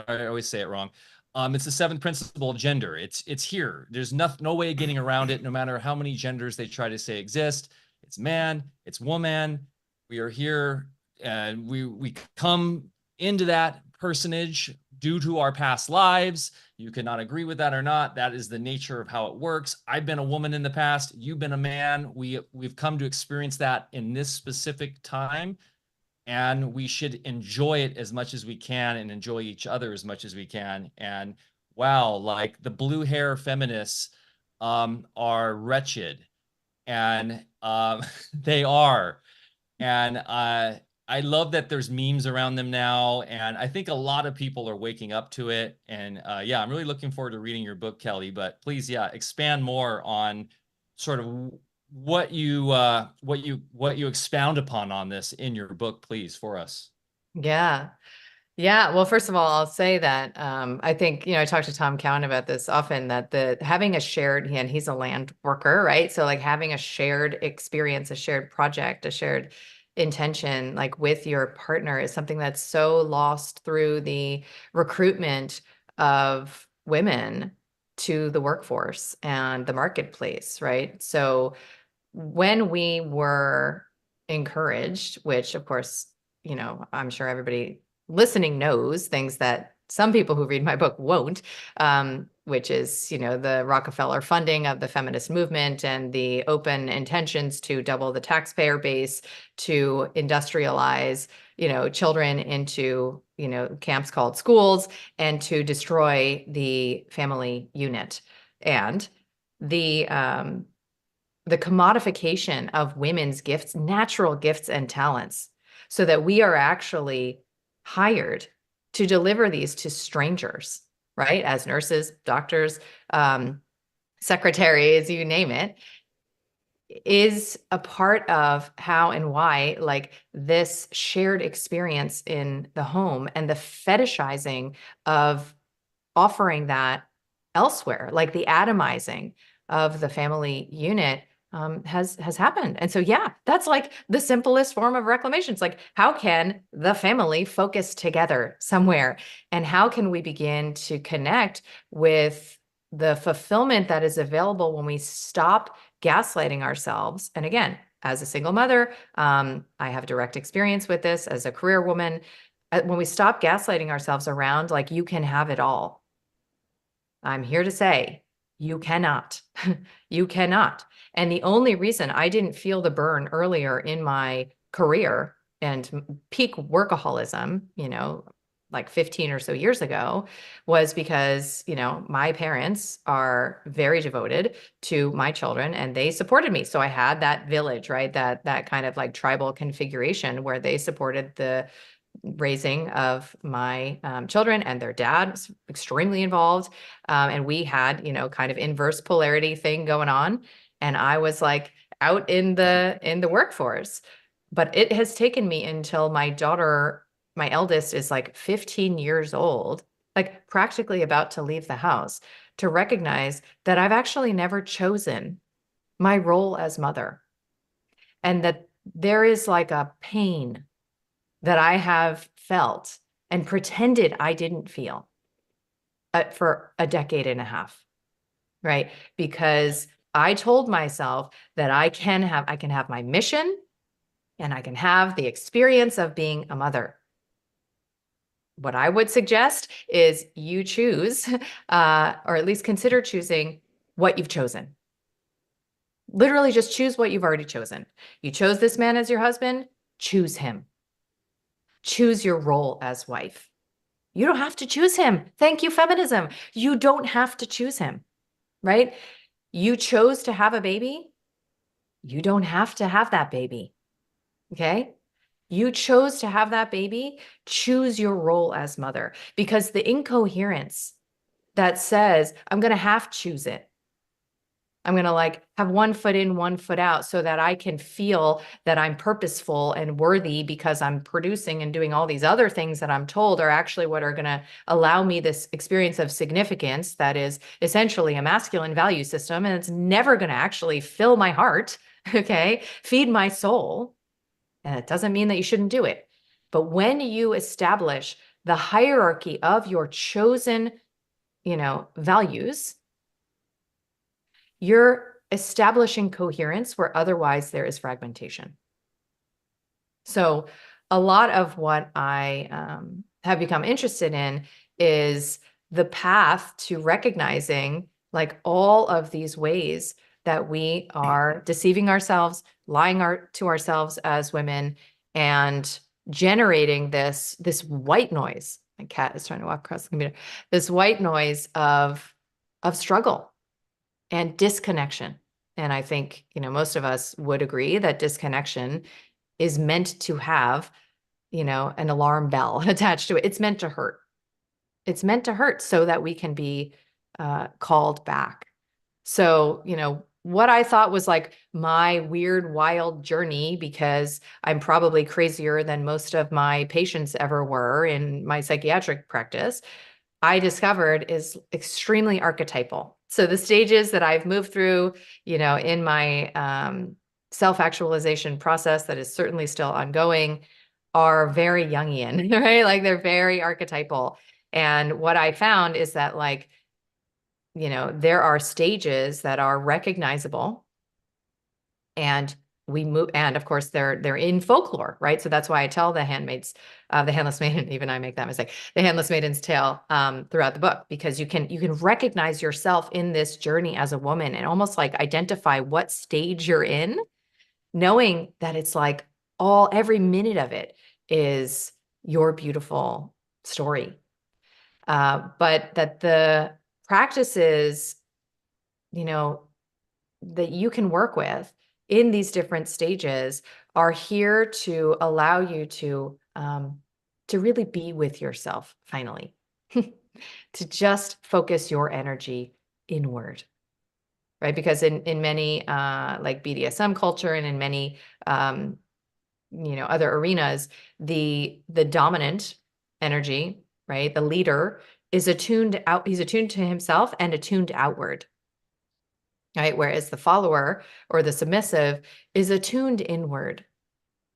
I always say it wrong. It's the seventh principle of gender. It's here. There's no way of getting around it, no matter how many genders they try to say exist. It's man, it's woman. We are here, and we come into that personage due to our past lives. You cannot agree with that or not. That is the nature of how it works. I've been a woman in the past. You've been a man. We've come to experience that in this specific time, and we should enjoy it as much as we can and enjoy each other as much as we can. And wow, like, the blue hair feminists are wretched, and they are. And I love that there's memes around them now, and I think a lot of people are waking up to it. And yeah, I'm really looking forward to reading your book, Kelly. But please, yeah, expand more on sort of what you expound upon on this in your book, please, for us. Yeah. Yeah. Well, first of all, I'll say that I think, you know, I talk to Tom Cowan about this often, that having a shared, and he's a land worker, right? So like having a shared experience, a shared project, a shared intention, like with your partner, is something that's so lost through the recruitment of women to the workforce and the marketplace, right? So when we were encouraged, which of course, you know, I'm sure everybody listening knows things that some people who read my book won't, which is, you know, the Rockefeller funding of the feminist movement and the open intentions to double the taxpayer base, to industrialize, you know, children into, you know, camps called schools, and to destroy the family unit. And the commodification of women's gifts, natural gifts and talents, so that we are actually hired to deliver these to strangers, right? As nurses, doctors, secretaries, you name it, is a part of how and why, like, this shared experience in the home and the fetishizing of offering that elsewhere, like the atomizing of the family unit, has happened. And so, yeah, that's like the simplest form of reclamation. It's like, how can the family focus together somewhere? And how can we begin to connect with the fulfillment that is available when we stop gaslighting ourselves? And again, as a single mother, I have direct experience with this as a career woman. When we stop gaslighting ourselves around, like, you can have it all, I'm here to say, you cannot. You cannot. And the only reason I didn't feel the burn earlier in my career and peak workaholism, you know, like 15 or so years ago, was because, you know, my parents are very devoted to my children and they supported me. So I had that village, right? That kind of like tribal configuration where they supported the raising of my children, and their dad was extremely involved. And we had, you know, kind of inverse polarity thing going on. And I was like out in the workforce. But it has taken me until my daughter, my eldest, is like 15 years old, like practically about to leave the house, to recognize that I've actually never chosen my role as mother. And that there is like a pain that I have felt and pretended I didn't feel for a decade and a half, right? Because I told myself that I can have my mission and I can have the experience of being a mother. What I would suggest is you choose, or at least consider choosing what you've chosen. Literally just choose what you've already chosen. You chose this man as your husband, choose him. Choose your role as wife. You don't have to choose him. Thank you, feminism. You don't have to choose him, right? You chose to have a baby. You don't have to have that baby. Okay. You chose to have that baby. Choose your role as mother, because the incoherence that says, I'm going to have to choose it. I'm going to like have one foot in, one foot out so that I can feel that I'm purposeful and worthy because I'm producing and doing all these other things that I'm told are actually what are going to allow me this experience of significance that is essentially a masculine value system. And it's never going to actually fill my heart, okay, feed my soul. And it doesn't mean that you shouldn't do it. But when you establish the hierarchy of your chosen, values, you're establishing coherence where otherwise there is fragmentation. So a lot of what I have become interested in is the path to recognizing like all of these ways that we are deceiving ourselves, lying to ourselves as women, and generating this white noise. My cat is trying to walk across the computer. This white noise of struggle and disconnection. And I think, most of us would agree that disconnection is meant to have, an alarm bell attached to it. It's meant to hurt. It's meant to hurt so that we can be called back. So, what I thought was like my weird, wild journey, because I'm probably crazier than most of my patients ever were in my psychiatric practice, I discovered is extremely archetypal. So the stages that I've moved through, in my self-actualization process that is certainly still ongoing are very Jungian, right? Like they're very archetypal. And what I found is that like, there are stages that are recognizable, and we move, and of course they're in folklore, right? So that's why I tell the handmaids, the handless maiden, even I make that mistake, the handless maiden's tale throughout the book, because you can recognize yourself in this journey as a woman and almost like identify what stage you're in, knowing that it's like every minute of it is your beautiful story. But that the practices, that you can work with in these different stages are here to allow you to really be with yourself finally, to just focus your energy inward, right? Because in many like BDSM culture and in many other arenas, the dominant energy, right, the leader is attuned out. He's attuned to himself and attuned outward. Right? Whereas the follower or the submissive is attuned inward.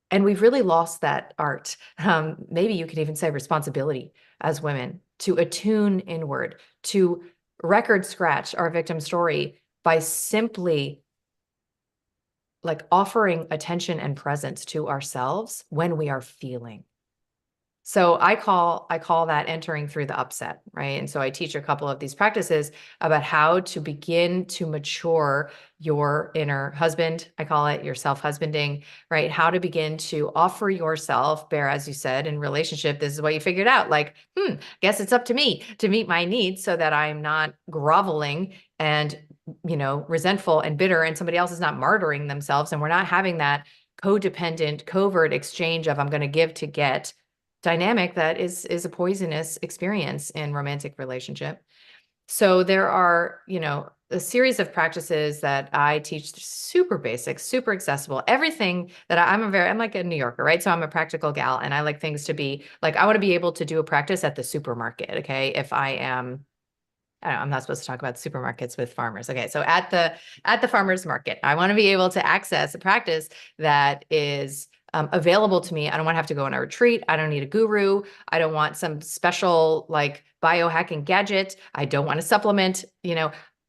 And we've really lost that art. Maybe you could even say responsibility as women to attune inward, to record scratch our victim story by simply like offering attention and presence to ourselves when we are feeling. So I call that entering through the upset, right? And so I teach a couple of these practices about how to begin to mature your inner husband. I call it your self-husbanding, right? How to begin to offer yourself, Bear, as you said, in relationship. This is what you figured out. Like, guess it's up to me to meet my needs so that I'm not groveling and, resentful and bitter, and somebody else is not martyring themselves. And we're not having that codependent, covert exchange of I'm going to give to get dynamic that is a poisonous experience in romantic relationship. So there are, a series of practices that I teach, super basic, super accessible, everything that I'm like a New Yorker, right? So I'm a practical gal, and I like things to be like, I want to be able to do a practice at the supermarket. Okay. If I am, I'm not supposed to talk about supermarkets with farmers. Okay. So at the farmer's market, I want to be able to access a practice that is available to me. I don't want to have to go on a retreat. I don't need a guru. I don't want some special like biohacking gadget. I don't want to supplement,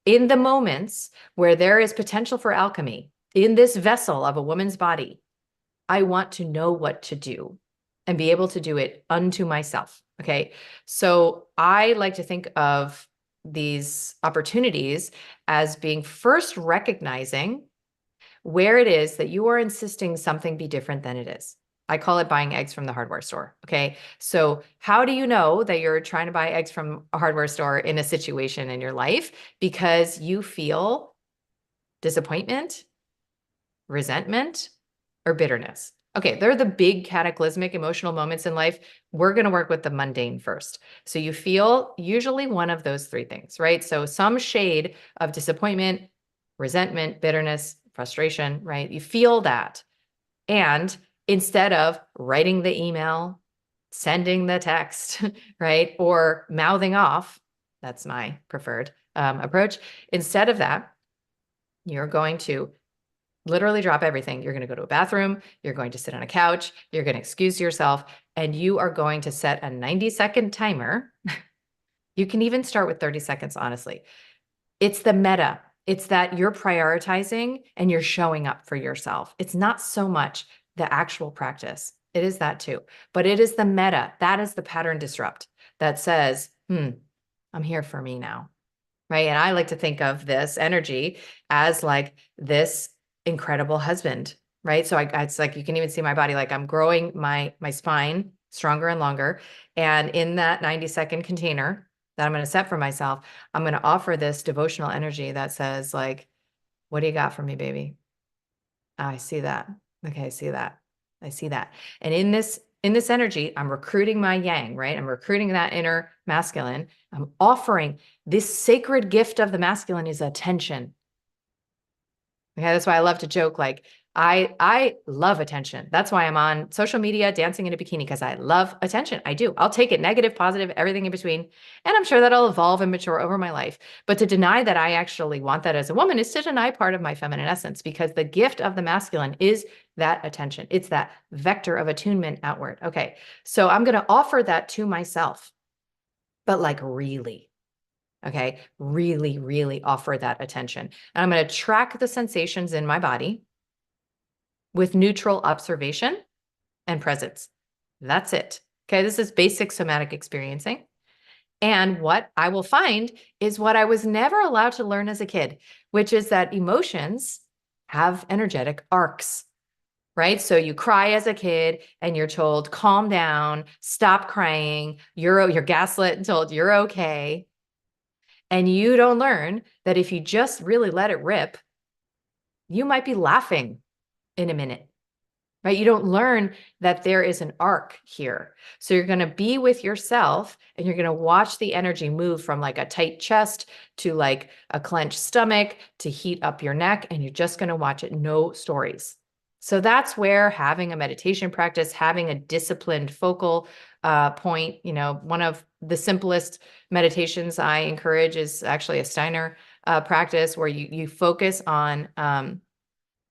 in the moments where there is potential for alchemy in this vessel of a woman's body, I want to know what to do and be able to do it unto myself. Okay. So I like to think of these opportunities as being first recognizing where it is that you are insisting something be different than it is. I call it buying eggs from the hardware store. Okay. So how do you know that you're trying to buy eggs from a hardware store in a situation in your life? Because you feel disappointment, resentment, or bitterness. Okay, they're the big cataclysmic emotional moments in life. We're going to work with the mundane first. So you feel usually one of those three things, right? So some shade of disappointment, resentment, bitterness, frustration, right? You feel that. And instead of writing the email, sending the text, right? Or mouthing off, that's my preferred approach. Instead of that, you're going to literally drop everything. You're going to go to a bathroom. You're going to sit on a couch. You're going to excuse yourself, and you are going to set a 90-second timer. You can even start with 30 seconds, honestly. It's the meta. It's that you're prioritizing and you're showing up for yourself. It's not so much the actual practice. It is that too, but it is the meta. That is the pattern disrupt that says, I'm here for me now. Right. And I like to think of this energy as like this incredible husband, right? So it's like, you can even see my body, like I'm growing my spine stronger and longer. And in that 90-second container that I'm going to set for myself, I'm going to offer this devotional energy that says like, what do you got for me, baby? Oh, I see that. Okay. I see that. I see that. And in this energy, I'm recruiting my yang, right? I'm recruiting that inner masculine. I'm offering this sacred gift of the masculine is attention. Okay, that's why I love to joke. Like I love attention. That's why I'm on social media dancing in a bikini, because I love attention. I do. I'll take it, negative, positive, everything in between. And I'm sure that'll evolve and mature over my life. But to deny that I actually want that as a woman is to deny part of my feminine essence, because the gift of the masculine is that attention. It's that vector of attunement outward. Okay, so I'm going to offer that to myself, but like really. Okay, really, really offer that attention. And I'm going to track the sensations in my body with neutral observation and presence. That's it. Okay, this is basic somatic experiencing. And what I will find is what I was never allowed to learn as a kid, which is that emotions have energetic arcs, right? So you cry as a kid and you're told, calm down, stop crying, you're gaslit and told you're okay. And you don't learn that if you just really let it rip, you might be laughing in a minute, right? You don't learn that there is an arc here. So you're going to be with yourself and you're going to watch the energy move from like a tight chest to like a clenched stomach to heat up your neck. And you're just going to watch it. No stories. So that's where having a meditation practice, having a disciplined focal point, one of the simplest meditations I encourage is actually a Steiner practice where you focus on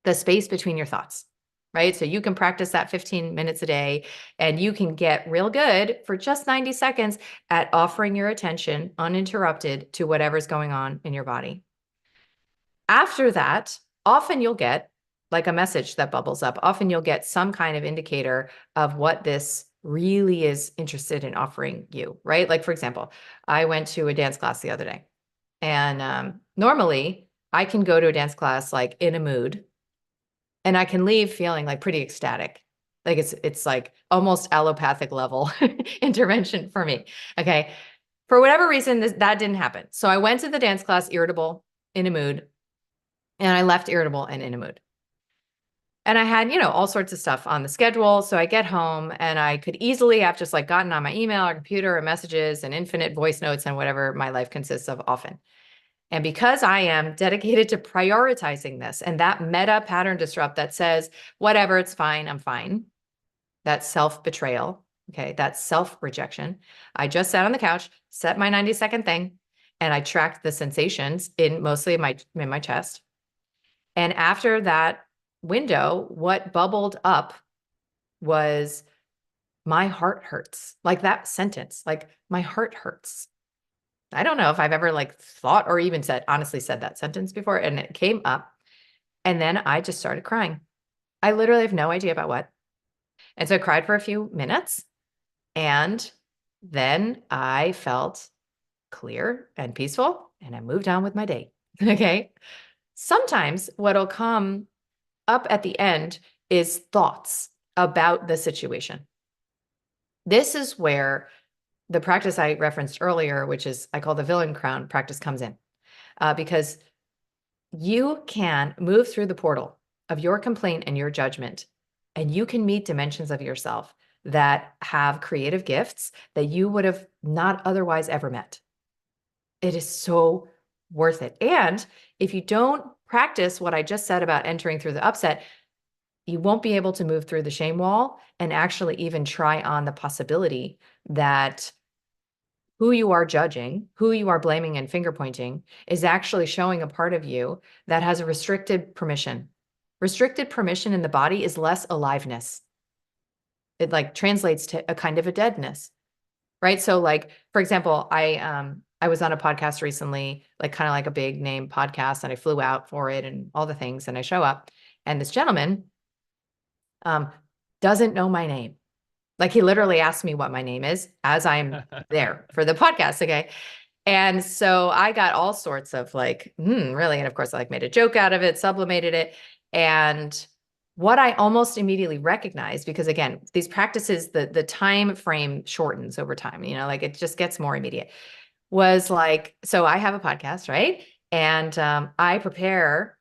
the space between your thoughts, right? So you can practice that 15 minutes a day, and you can get real good for just 90 seconds at offering your attention uninterrupted to whatever's going on in your body. After that, often you'll get like a message that bubbles up. Often you'll get some kind of indicator of what this really is interested in offering you, right? Like, for example, I went to a dance class the other day, and normally I can go to a dance class like in a mood, and I can leave feeling like pretty ecstatic. Like it's like almost allopathic level intervention for me. Okay. For whatever reason, that didn't happen. So I went to the dance class irritable, in a mood, and I left irritable and in a mood. And I had, all sorts of stuff on the schedule. So I get home and I could easily have just like gotten on my email or computer or messages and infinite voice notes and whatever my life consists of often. And because I am dedicated to prioritizing this and that meta pattern disrupt that says, whatever, it's fine, I'm fine. That self-betrayal, okay, that self-rejection. I just sat on the couch, set my 90-second thing, and I tracked the sensations mostly in my chest. And after that window, what bubbled up was my heart hurts. Like that sentence, like my heart hurts. I don't know if I've ever like thought or even honestly said that sentence before, and it came up, and then I just started crying. I literally have no idea about what. And so I cried for a few minutes, and then I felt clear and peaceful, and I moved on with my day. Okay. Sometimes what'll come up at the end is thoughts. about the situation. This is where the practice I referenced earlier, which is I call the villain crown practice, comes in, because you can move through the portal of your complaint and your judgment, and you can meet dimensions of yourself that have creative gifts that you would have not otherwise ever met. It is so worth it. And if you don't practice what I just said about entering through the upset, you won't be able to move through the shame wall and actually even try on the possibility that who you are judging, who you are blaming and finger pointing is actually showing a part of you that has a restricted permission. Restricted permission in the body is less aliveness. It like translates to a kind of a deadness, right? So like, for example, I was on a podcast recently, like kind of like a big name podcast, and I flew out for it and all the things, and I show up, and this gentleman doesn't know my name. Like he literally asked me what my name is as I'm there for the podcast. Okay. And so I got all sorts of like, really? And of course I like made a joke out of it, sublimated it. And what I almost immediately recognized, because again, these practices, the time frame shortens over time, you know, like it just gets more immediate, was like, so I have a podcast, right? And I prepare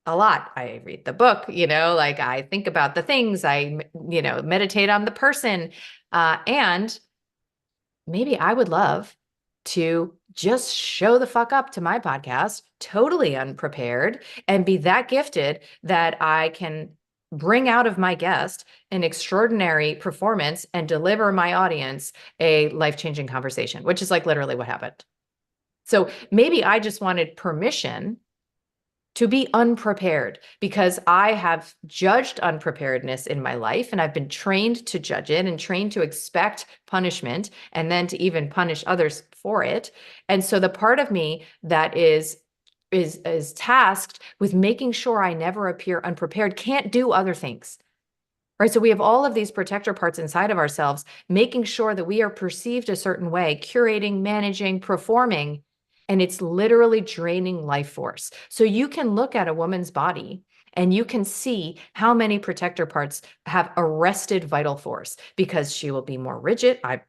a lot. I read the book, you know, like I think about the things, I, you know, meditate on the person. And maybe I would love to just show the fuck up to my podcast, totally unprepared, and be that gifted that I can bring out of my guest an extraordinary performance and deliver my audience a life-changing conversation, which is like literally what happened. So maybe I just wanted permission to be unprepared because I have judged unpreparedness in my life, and I've been trained to judge it and trained to expect punishment and then to even punish others for it. And so the part of me that is tasked with making sure I never appear unprepared can't do other things. Right? So we have all of these protector parts inside of ourselves, making sure that we are perceived a certain way, curating, managing, performing, and it's literally draining life force. So you can look at a woman's body and you can see how many protector parts have arrested vital force because she will be more rigid. I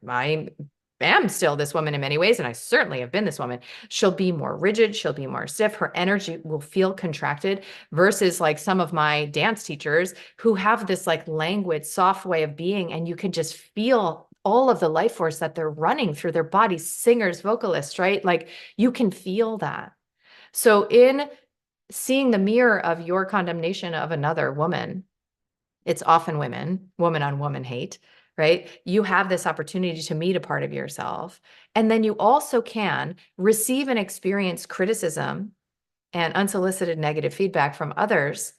am still this woman in many ways, and I certainly have been this woman. She'll be more rigid. She'll be more stiff. Her energy will feel contracted versus like some of my dance teachers who have this like languid, soft way of being, and you can just feel all of the life force that they're running through their bodies, singers, vocalists, right? Like you can feel that. So in seeing the mirror of your condemnation of another woman, it's often women, woman on woman hate, right? You have this opportunity to meet a part of yourself. And then you also can receive and experience criticism and unsolicited negative feedback from others,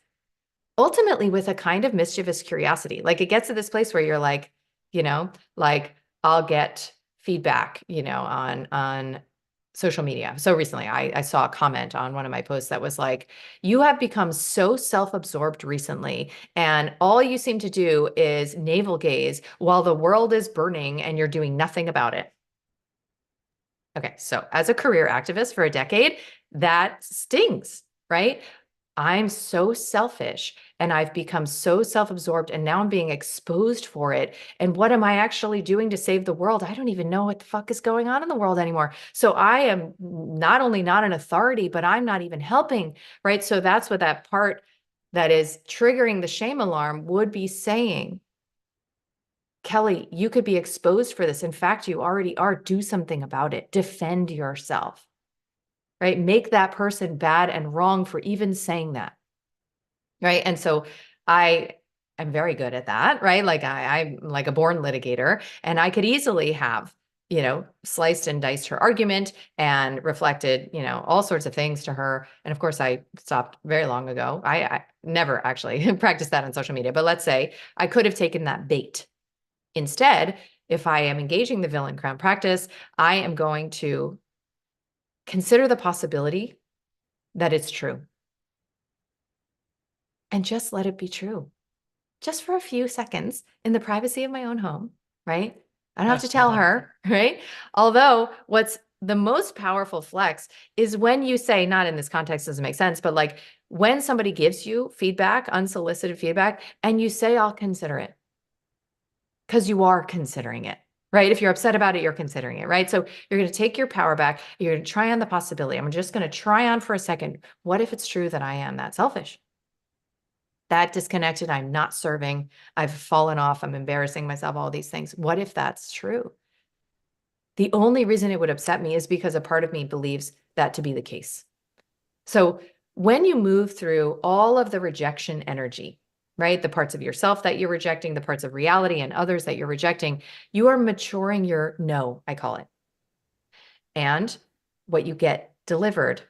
ultimately with a kind of mischievous curiosity. Like it gets to this place where you're like, you know, like I'll get feedback, you know, on social media. So recently I saw a comment on one of my posts that was like, you have become so self-absorbed recently, and all you seem to do is navel gaze while the world is burning and you're doing nothing about it. Okay, so as a career activist for a decade, that stings, right? I'm so selfish and I've become so self-absorbed, and now I'm being exposed for it. And what am I actually doing to save the world? I don't even know what the fuck is going on in the world anymore. So I am not only not an authority, but I'm not even helping, right? So that's what that part that is triggering the shame alarm would be saying. Kelly, you could be exposed for this. In fact, you already are. Do something about it. Defend yourself. Right? Make that person bad and wrong for even saying that. Right? And so I'm very good at that, right? Like I'm like a born litigator, and I could easily have, you know, sliced and diced her argument and reflected, you know, all sorts of things to her. And of course I stopped very long ago. I never actually practiced that on social media, but let's say I could have taken that bait. Instead, if I am engaging the villain crown practice, I am going to consider the possibility that it's true. And just let it be true. Just for a few seconds in the privacy of my own home, right? I don't have to tell her, right? Although what's the most powerful flex is when you say, not in this context, doesn't make sense, but like when somebody gives you feedback, unsolicited feedback, and you say, I'll consider it, because you are considering it, right? If you're upset about it, you're considering it, right? So you're going to take your power back. You're going to try on the possibility. I'm just going to try on for a second. What if it's true that I am that selfish, that disconnected? I'm not serving. I've fallen off. I'm embarrassing myself, all these things. What if that's true? The only reason it would upset me is because a part of me believes that to be the case. So when you move through all of the rejection energy, right? The parts of yourself that you're rejecting, the parts of reality and others that you're rejecting, you are maturing your no, I call it. And what you get delivered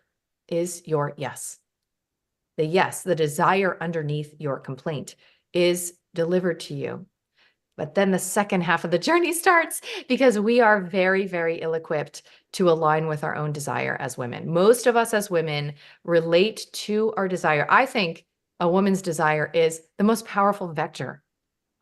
is your yes. The yes, the desire underneath your complaint is delivered to you. But then the second half of the journey starts, because we are very, very ill-equipped to align with our own desire as women. Most of us as women relate to our desire. I think a woman's desire is the most powerful vector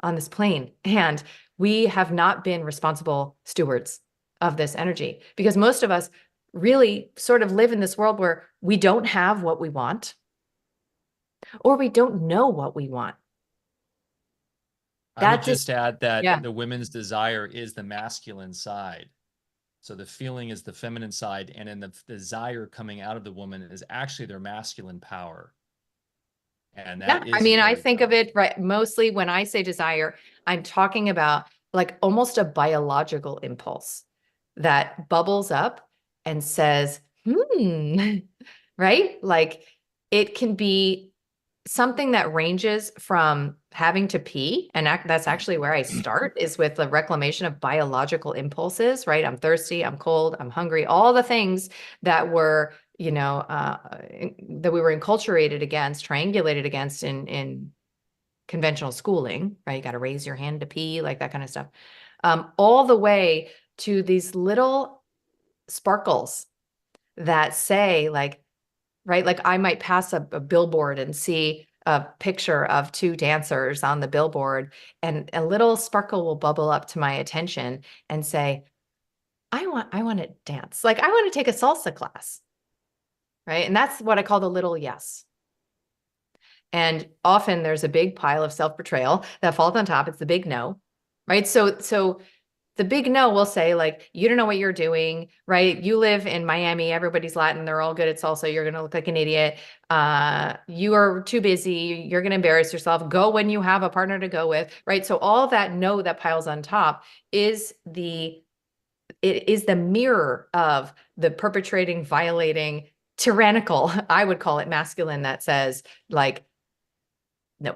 on this plane. And we have not been responsible stewards of this energy, because most of us really sort of live in this world where we don't have what we want, or we don't know what we want. I would just add that yeah. the women's desire is the masculine side. So the feeling is the feminine side, and then the desire coming out of the woman is actually their masculine power. And that is, I mean, I think of it, right, mostly when I say desire, I'm talking about like almost a biological impulse that bubbles up and says, right? Like it can be something that ranges from having to pee, and that's actually where I start, is with the reclamation of biological impulses, right? I'm thirsty, I'm cold, I'm hungry, all the things that were, you know, that we were enculturated against, triangulated against in conventional schooling, right? You got to raise your hand to pee, like that kind of stuff. All the way to these little sparkles that say like, right? Like I might pass a billboard and see a picture of two dancers on the billboard, and a little sparkle will bubble up to my attention and say, I want to dance. Like I want to take a salsa class, right? And that's what I call the little yes. And often there's a big pile of self-betrayal that falls on top. It's the big no, right? So the big no will say like, you don't know what you're doing, right? You live in Miami, everybody's Latin, they're all good at salsa. You're going to look like an idiot. You are too busy. You're going to embarrass yourself. Go when you have a partner to go with, right? So all that no that piles on top is the mirror of the perpetrating, violating, tyrannical, I would call it masculine, that says like, no,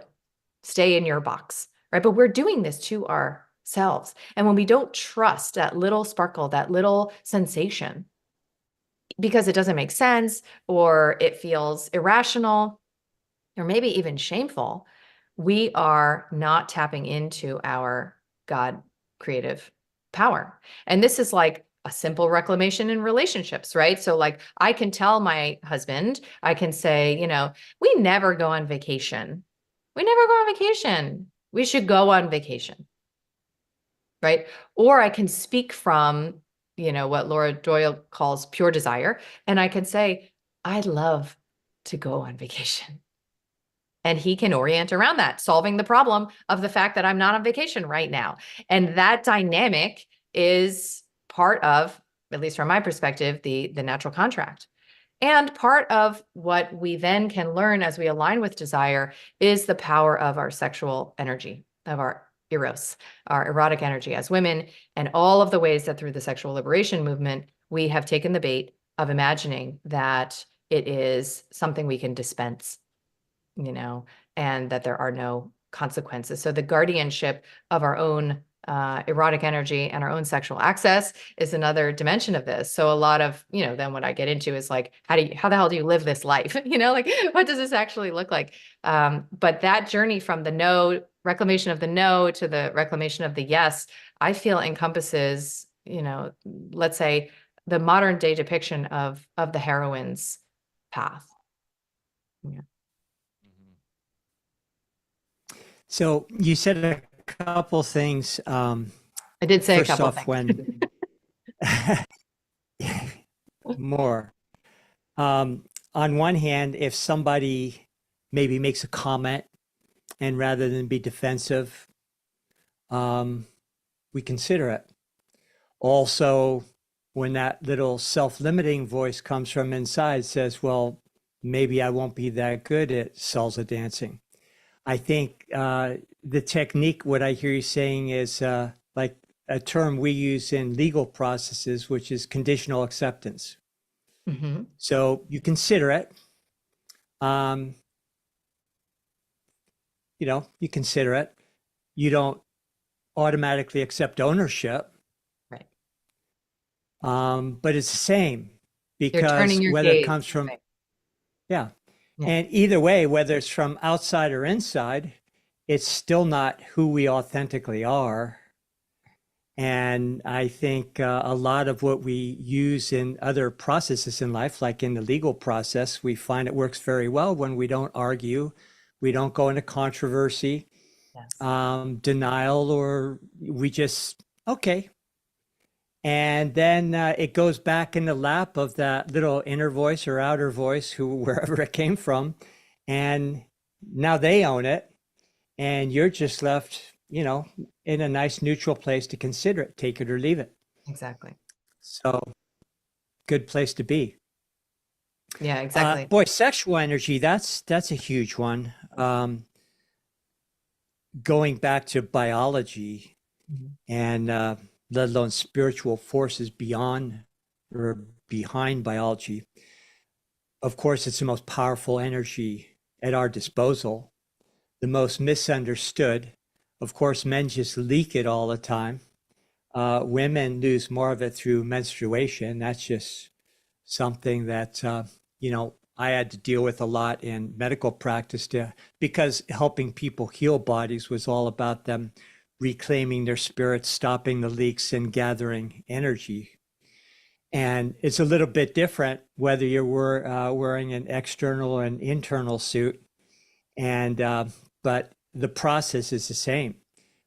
stay in your box, right? But we're doing this to ourselves. And when we don't trust that little sparkle, that little sensation, because it doesn't make sense, or it feels irrational, or maybe even shameful, we are not tapping into our God creative power. And this is like a simple reclamation in relationships, right? So like I can tell my husband, I can say, you know, we never go on vacation. We never go on vacation. We should go on vacation, right? Or I can speak from, you know, what Laura Doyle calls pure desire. And I can say, I'd love to go on vacation. And he can orient around that, solving the problem of the fact that I'm not on vacation right now. And that dynamic is part of, at least from my perspective, the natural contract. And part of what we then can learn as we align with desire is the power of our sexual energy, of our eros, our erotic energy as women, and all of the ways that through the sexual liberation movement, we have taken the bait of imagining that it is something we can dispense, you know, and that there are no consequences. So the guardianship of our own erotic energy and our own sexual access is another dimension of this. So a lot of, you know, then what I get into is like, how the hell do you live this life? You know, like, what does this actually look like? But that journey from the no, reclamation of the no, to the reclamation of the yes, I feel encompasses, you know, let's say the modern day depiction of the heroine's path. Yeah. So you said a couple things. I did say a couple off, things. When more. On one hand, if somebody maybe makes a comment and rather than be defensive, we consider it. Also, when that little self-limiting voice comes from inside, says, well, maybe I won't be that good at salsa dancing. I think the technique, what I hear you saying is like a term we use in legal processes, which is conditional acceptance. Mm-hmm. So you consider it. You consider it. You don't automatically accept ownership. Right. But it's the same You're turning because your whether it gaze. comes from, Right. yeah. Yeah. And either way, whether it's from outside or inside, it's still not who we authentically are. And I think a lot of what we use in other processes in life, like in the legal process, we find it works very well when we don't argue, we don't go into controversy, Yes. denial, or we just, okay. And then it goes back in the lap of that little inner voice or outer voice, wherever it came from. And now they own it. And you're just left, in a nice neutral place to consider it, take it or leave it. Exactly. So good place to be. Yeah, exactly. Boy, sexual energy, that's a huge one. Going back to biology and let alone spiritual forces beyond or behind biology. Of course, it's the most powerful energy at our disposal, the most misunderstood. Of course, men just leak it all the time. Women lose more of it through menstruation. That's just something that, I had to deal with a lot in medical practice because helping people heal bodies was all about them reclaiming their spirits, stopping the leaks, and gathering energy. And it's a little bit different whether you're wearing an external or an internal suit, but the process is the same.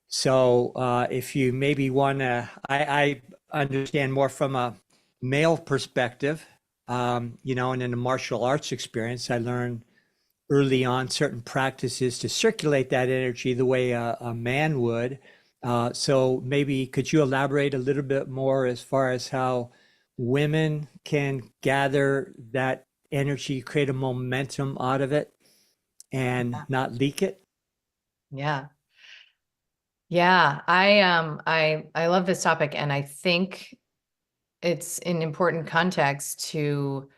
So if you maybe want to, I understand more from a male perspective, and in the martial arts experience, I learned early on certain practices to circulate that energy the way a man would. So maybe could you elaborate a little bit more as far as how women can gather that energy, create a momentum out of it and not leak it? Yeah. Yeah. I love this topic, and I think it's an important context to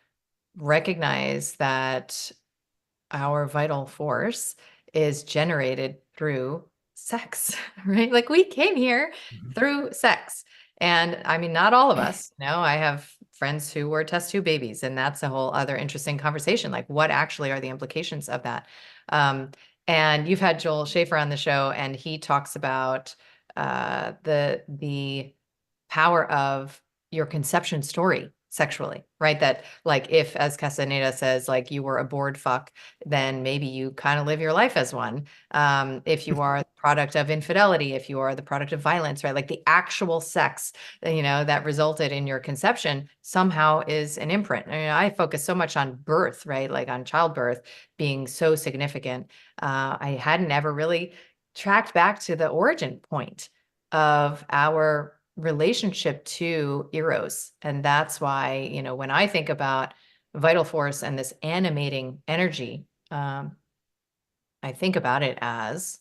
recognize that our vital force is generated through sex, right? Like we came here through sex. And I mean, not all of us, I have friends who were test tube babies, and that's a whole other interesting conversation. Like, what actually are the implications of that? And you've had Joel Schaefer on the show, and he talks about the power of your conception story sexually, right? That like if, as Castaneda says, like you were a bored fuck, then maybe you kind of live your life as one. If you are the product of infidelity, if you are the product of violence, right? Like the actual sex, that resulted in your conception somehow is an imprint. I focus so much on birth, right? Like on childbirth being so significant. I hadn't ever really tracked back to the origin point of our relationship to eros. And that's why, when I think about vital force and this animating energy, I think about it as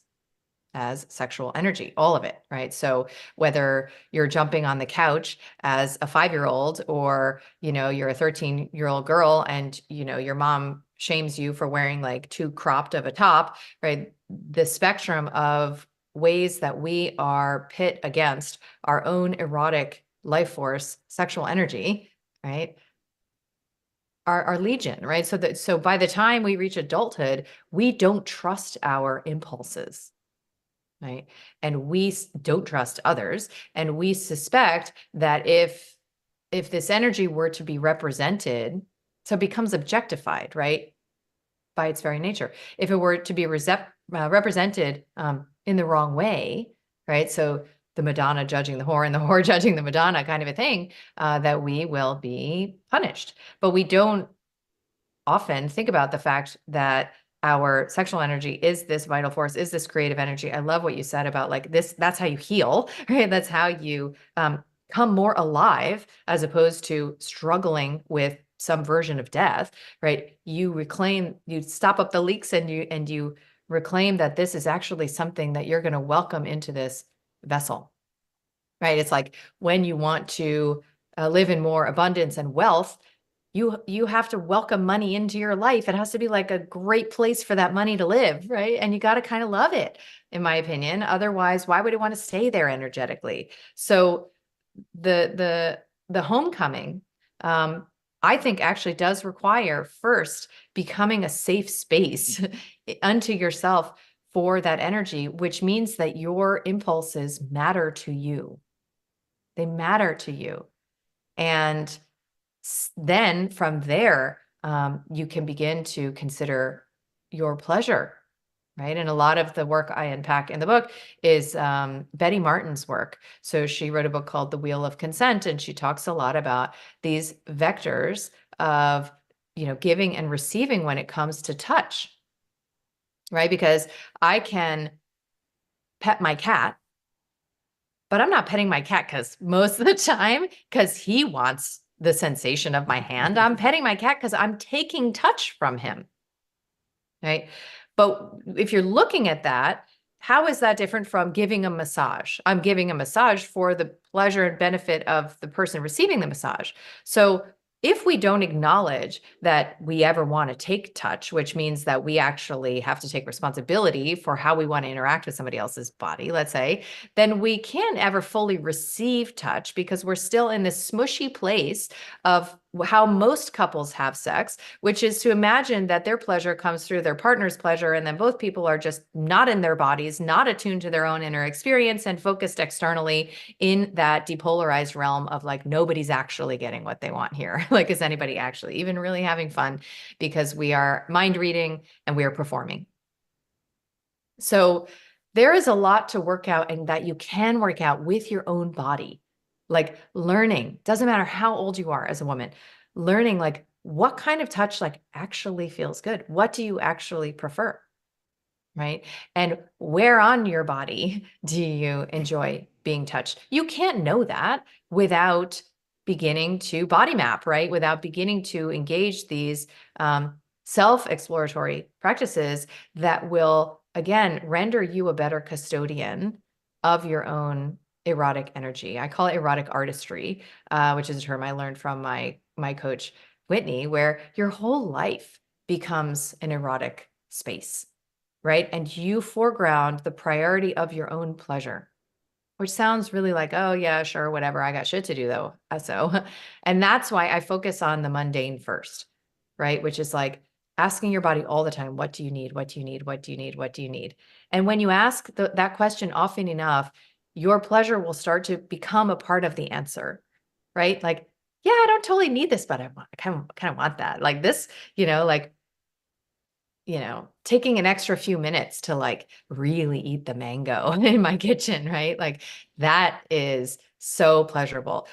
sexual energy, all of it, right? So whether you're jumping on the couch as a 5-year-old or, you're a 13-year-old girl and, your mom shames you for wearing like too cropped of a top, right? The spectrum of ways that we are pit against our own erotic life force, sexual energy, right? Are legion, right? So by the time we reach adulthood, we don't trust our impulses, right? And we don't trust others. And we suspect that if this energy were to be represented, so it becomes objectified, right? By its very nature. If it were to be represented in the wrong way, right? So the Madonna judging the whore and the whore judging the Madonna kind of a thing, that we will be punished. But we don't often think about the fact that our sexual energy is this vital force, is this creative energy. I love what you said about like this, that's how you heal, right? That's how you come more alive, as opposed to struggling with some version of death, right? You reclaim, you stop up the leaks, and you reclaim that this is actually something that you're going to welcome into this vessel, right? It's like when you want to live in more abundance and wealth, you have to welcome money into your life. It has to be like a great place for that money to live, right? And you got to kind of love it, in my opinion. Otherwise, why would it want to stay there energetically? So the homecoming, I think, actually does require first becoming a safe space unto yourself for that energy, which means that your impulses matter to you. They matter to you. And then from there, you can begin to consider your pleasure, right? And a lot of the work I unpack in the book is Betty Martin's work. So she wrote a book called The Wheel of Consent, and she talks a lot about these vectors of, giving and receiving when it comes to touch, right? Because I can pet my cat, but I'm not petting my cat because most of the time, because he wants the sensation of my hand. I'm petting my cat because I'm taking touch from him, right? But if you're looking at that, how is that different from giving a massage? I'm giving a massage for the pleasure and benefit of the person receiving the massage. So if we don't acknowledge that we ever want to take touch, which means that we actually have to take responsibility for how we want to interact with somebody else's body, let's say, then we can't ever fully receive touch, because we're still in this smushy place of how most couples have sex, which is to imagine that their pleasure comes through their partner's pleasure, and then both people are just not in their bodies, not attuned to their own inner experience, and focused externally in that depolarized realm of like, nobody's actually getting what they want here. Like, is anybody actually even really having fun? Because we are mind reading and we are performing. So there is a lot to work out, and that you can work out with your own body. Like learning, doesn't matter how old you are as a woman, learning like what kind of touch like actually feels good. What do you actually prefer? Right? And where on your body do you enjoy being touched? You can't know that without beginning to body map, right? Without beginning to engage these self-exploratory practices that will, again, render you a better custodian of your own erotic energy. I call it erotic artistry, which is a term I learned from my coach, Whitney, where your whole life becomes an erotic space, right? And you foreground the priority of your own pleasure, which sounds really like, oh yeah, sure, whatever. I got shit to do though. And that's why I focus on the mundane first, right? Which is like asking your body all the time, what do you need? What do you need? What do you need? What do you need? And when you ask that question often enough, your pleasure will start to become a part of the answer, right? Like, yeah, I don't totally need this, but I kind of want that. Like this, taking an extra few minutes to like really eat the mango in my kitchen, right? Like that is so pleasurable.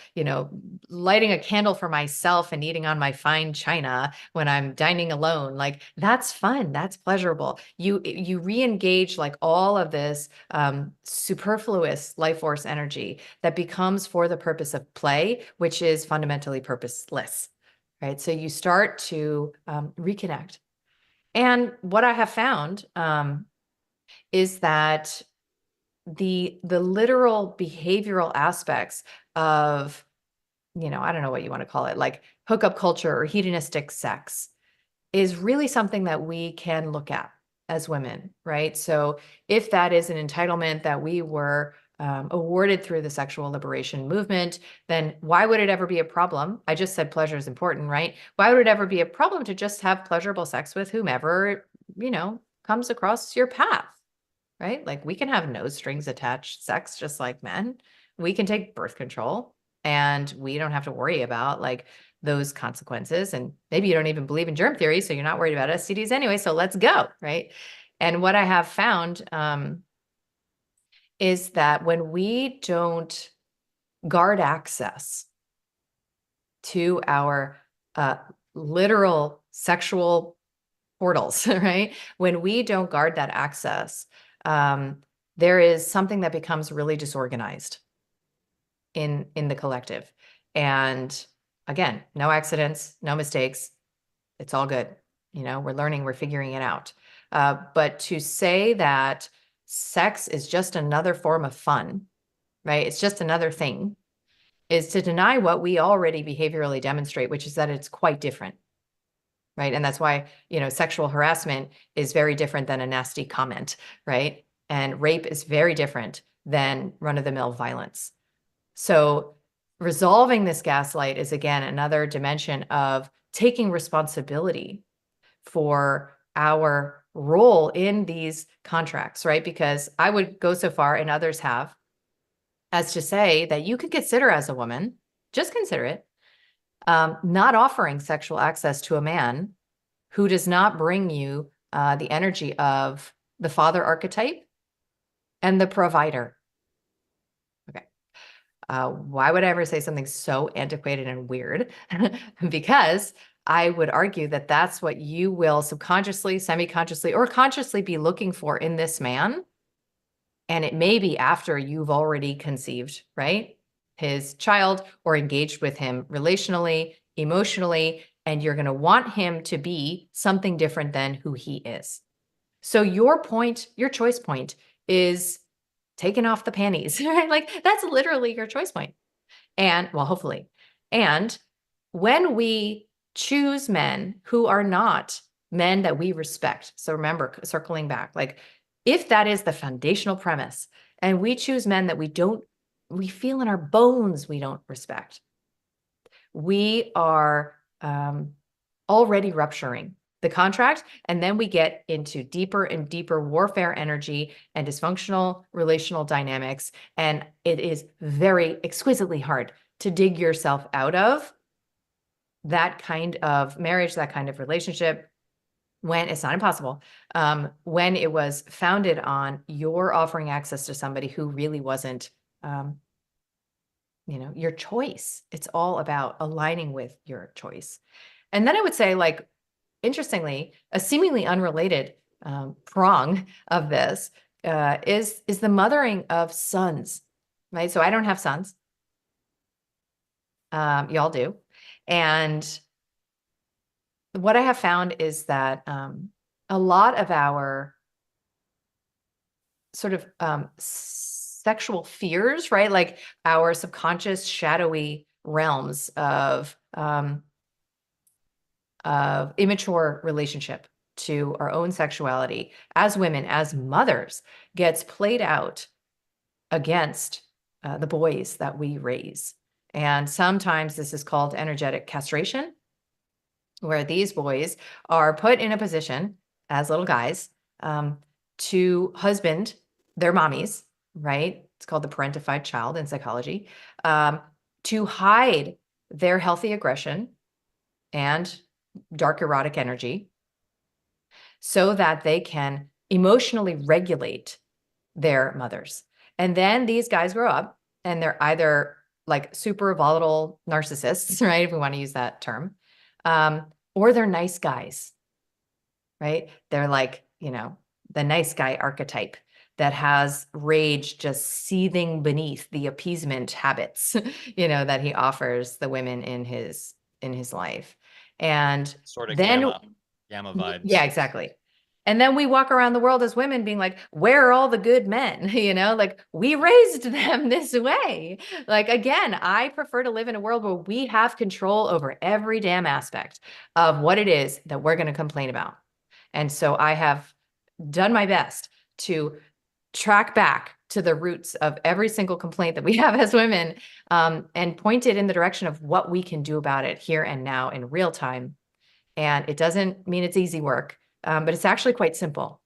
Lighting a candle for myself and eating on my fine china when I'm dining alone, like that's fun. That's pleasurable. You re-engage like all of this superfluous life force energy that becomes for the purpose of play, which is fundamentally purposeless, right? So you start to reconnect. And what I have found is that the literal behavioral aspects of, I don't know what you want to call it, like hookup culture or hedonistic sex, is really something that we can look at as women, right? So if that is an entitlement that we were awarded through the sexual liberation movement, then why would it ever be a problem? I just said pleasure is important, right? Why would it ever be a problem to just have pleasurable sex with whomever, comes across your path, right? Like we can have no strings attached sex just like men. We can take birth control and we don't have to worry about like those consequences. And maybe you don't even believe in germ theory, so you're not worried about STDs anyway. So let's go, right? And what I have found is that when we don't guard access to our literal sexual portals, right? When we don't guard that access, there is something that becomes really disorganized in the collective. And again, no accidents, no mistakes. It's all good. You know, we're learning, we're figuring it out. But to say that sex is just another form of fun, right? It's just another thing, is to deny what we already behaviorally demonstrate, which is that it's quite different, right? And that's why, you know, sexual harassment is very different than a nasty comment, right? And rape is very different than run-of-the-mill violence. So resolving this gaslight is, again, another dimension of taking responsibility for our role in these contracts, right? Because I would go so far, and others have, as to say that you could consider as a woman, just consider it, not offering sexual access to a man who does not bring you the energy of the father archetype and the provider. Okay. Why would I ever say something so antiquated and weird? Because I would argue that that's what you will subconsciously, semi-consciously, or consciously be looking for in this man. And it may be after you've already conceived, right, his child, or engaged with him relationally, emotionally, and you're going to want him to be something different than who he is. So your point, your choice point, is taking off the panties, right? Like, that's literally your choice point. And, well, hopefully. And when we choose men who are not men that we respect, so remember, circling back, like, if that is the foundational premise, and we choose men that we feel in our bones we don't respect, we are already rupturing the contract. And then we get into deeper and deeper warfare energy and dysfunctional relational dynamics. And it is very exquisitely hard to dig yourself out of that kind of marriage, that kind of relationship, when it's not impossible, when it was founded on your offering access to somebody who really wasn't, you know, your choice. It's all about aligning with your choice. And then I would say, like, interestingly, a seemingly unrelated prong of this is the mothering of sons, right? So I don't have sons. Y'all do. And what I have found is that a lot of our sort of sexual fears, right? Like our subconscious shadowy realms of immature relationship to our own sexuality as women, as mothers, gets played out against the boys that we raise. And sometimes this is called energetic castration, where these boys are put in a position as little guys to husband their mommies, right? It's called the parentified child in psychology, to hide their healthy aggression and dark erotic energy so that they can emotionally regulate their mothers. And then these guys grow up and they're either like super volatile narcissists, right? If we want to use that term, or they're nice guys, right? They're like, you know, the nice guy archetype that has rage just seething beneath the appeasement habits, you know, that he offers the women in his life. And Sort of then gamma vibes. Yeah, exactly. And then we walk around the world as women being like, where are all the good men? You know, like, we raised them this way. Like, again, I prefer to live in a world where we have control over every damn aspect of what it is that we're going to complain about. And so I have done my best to track back to the roots of every single complaint that we have as women, and point it in the direction of what we can do about it here and now in real time. And it doesn't mean it's easy work, but it's actually quite simple.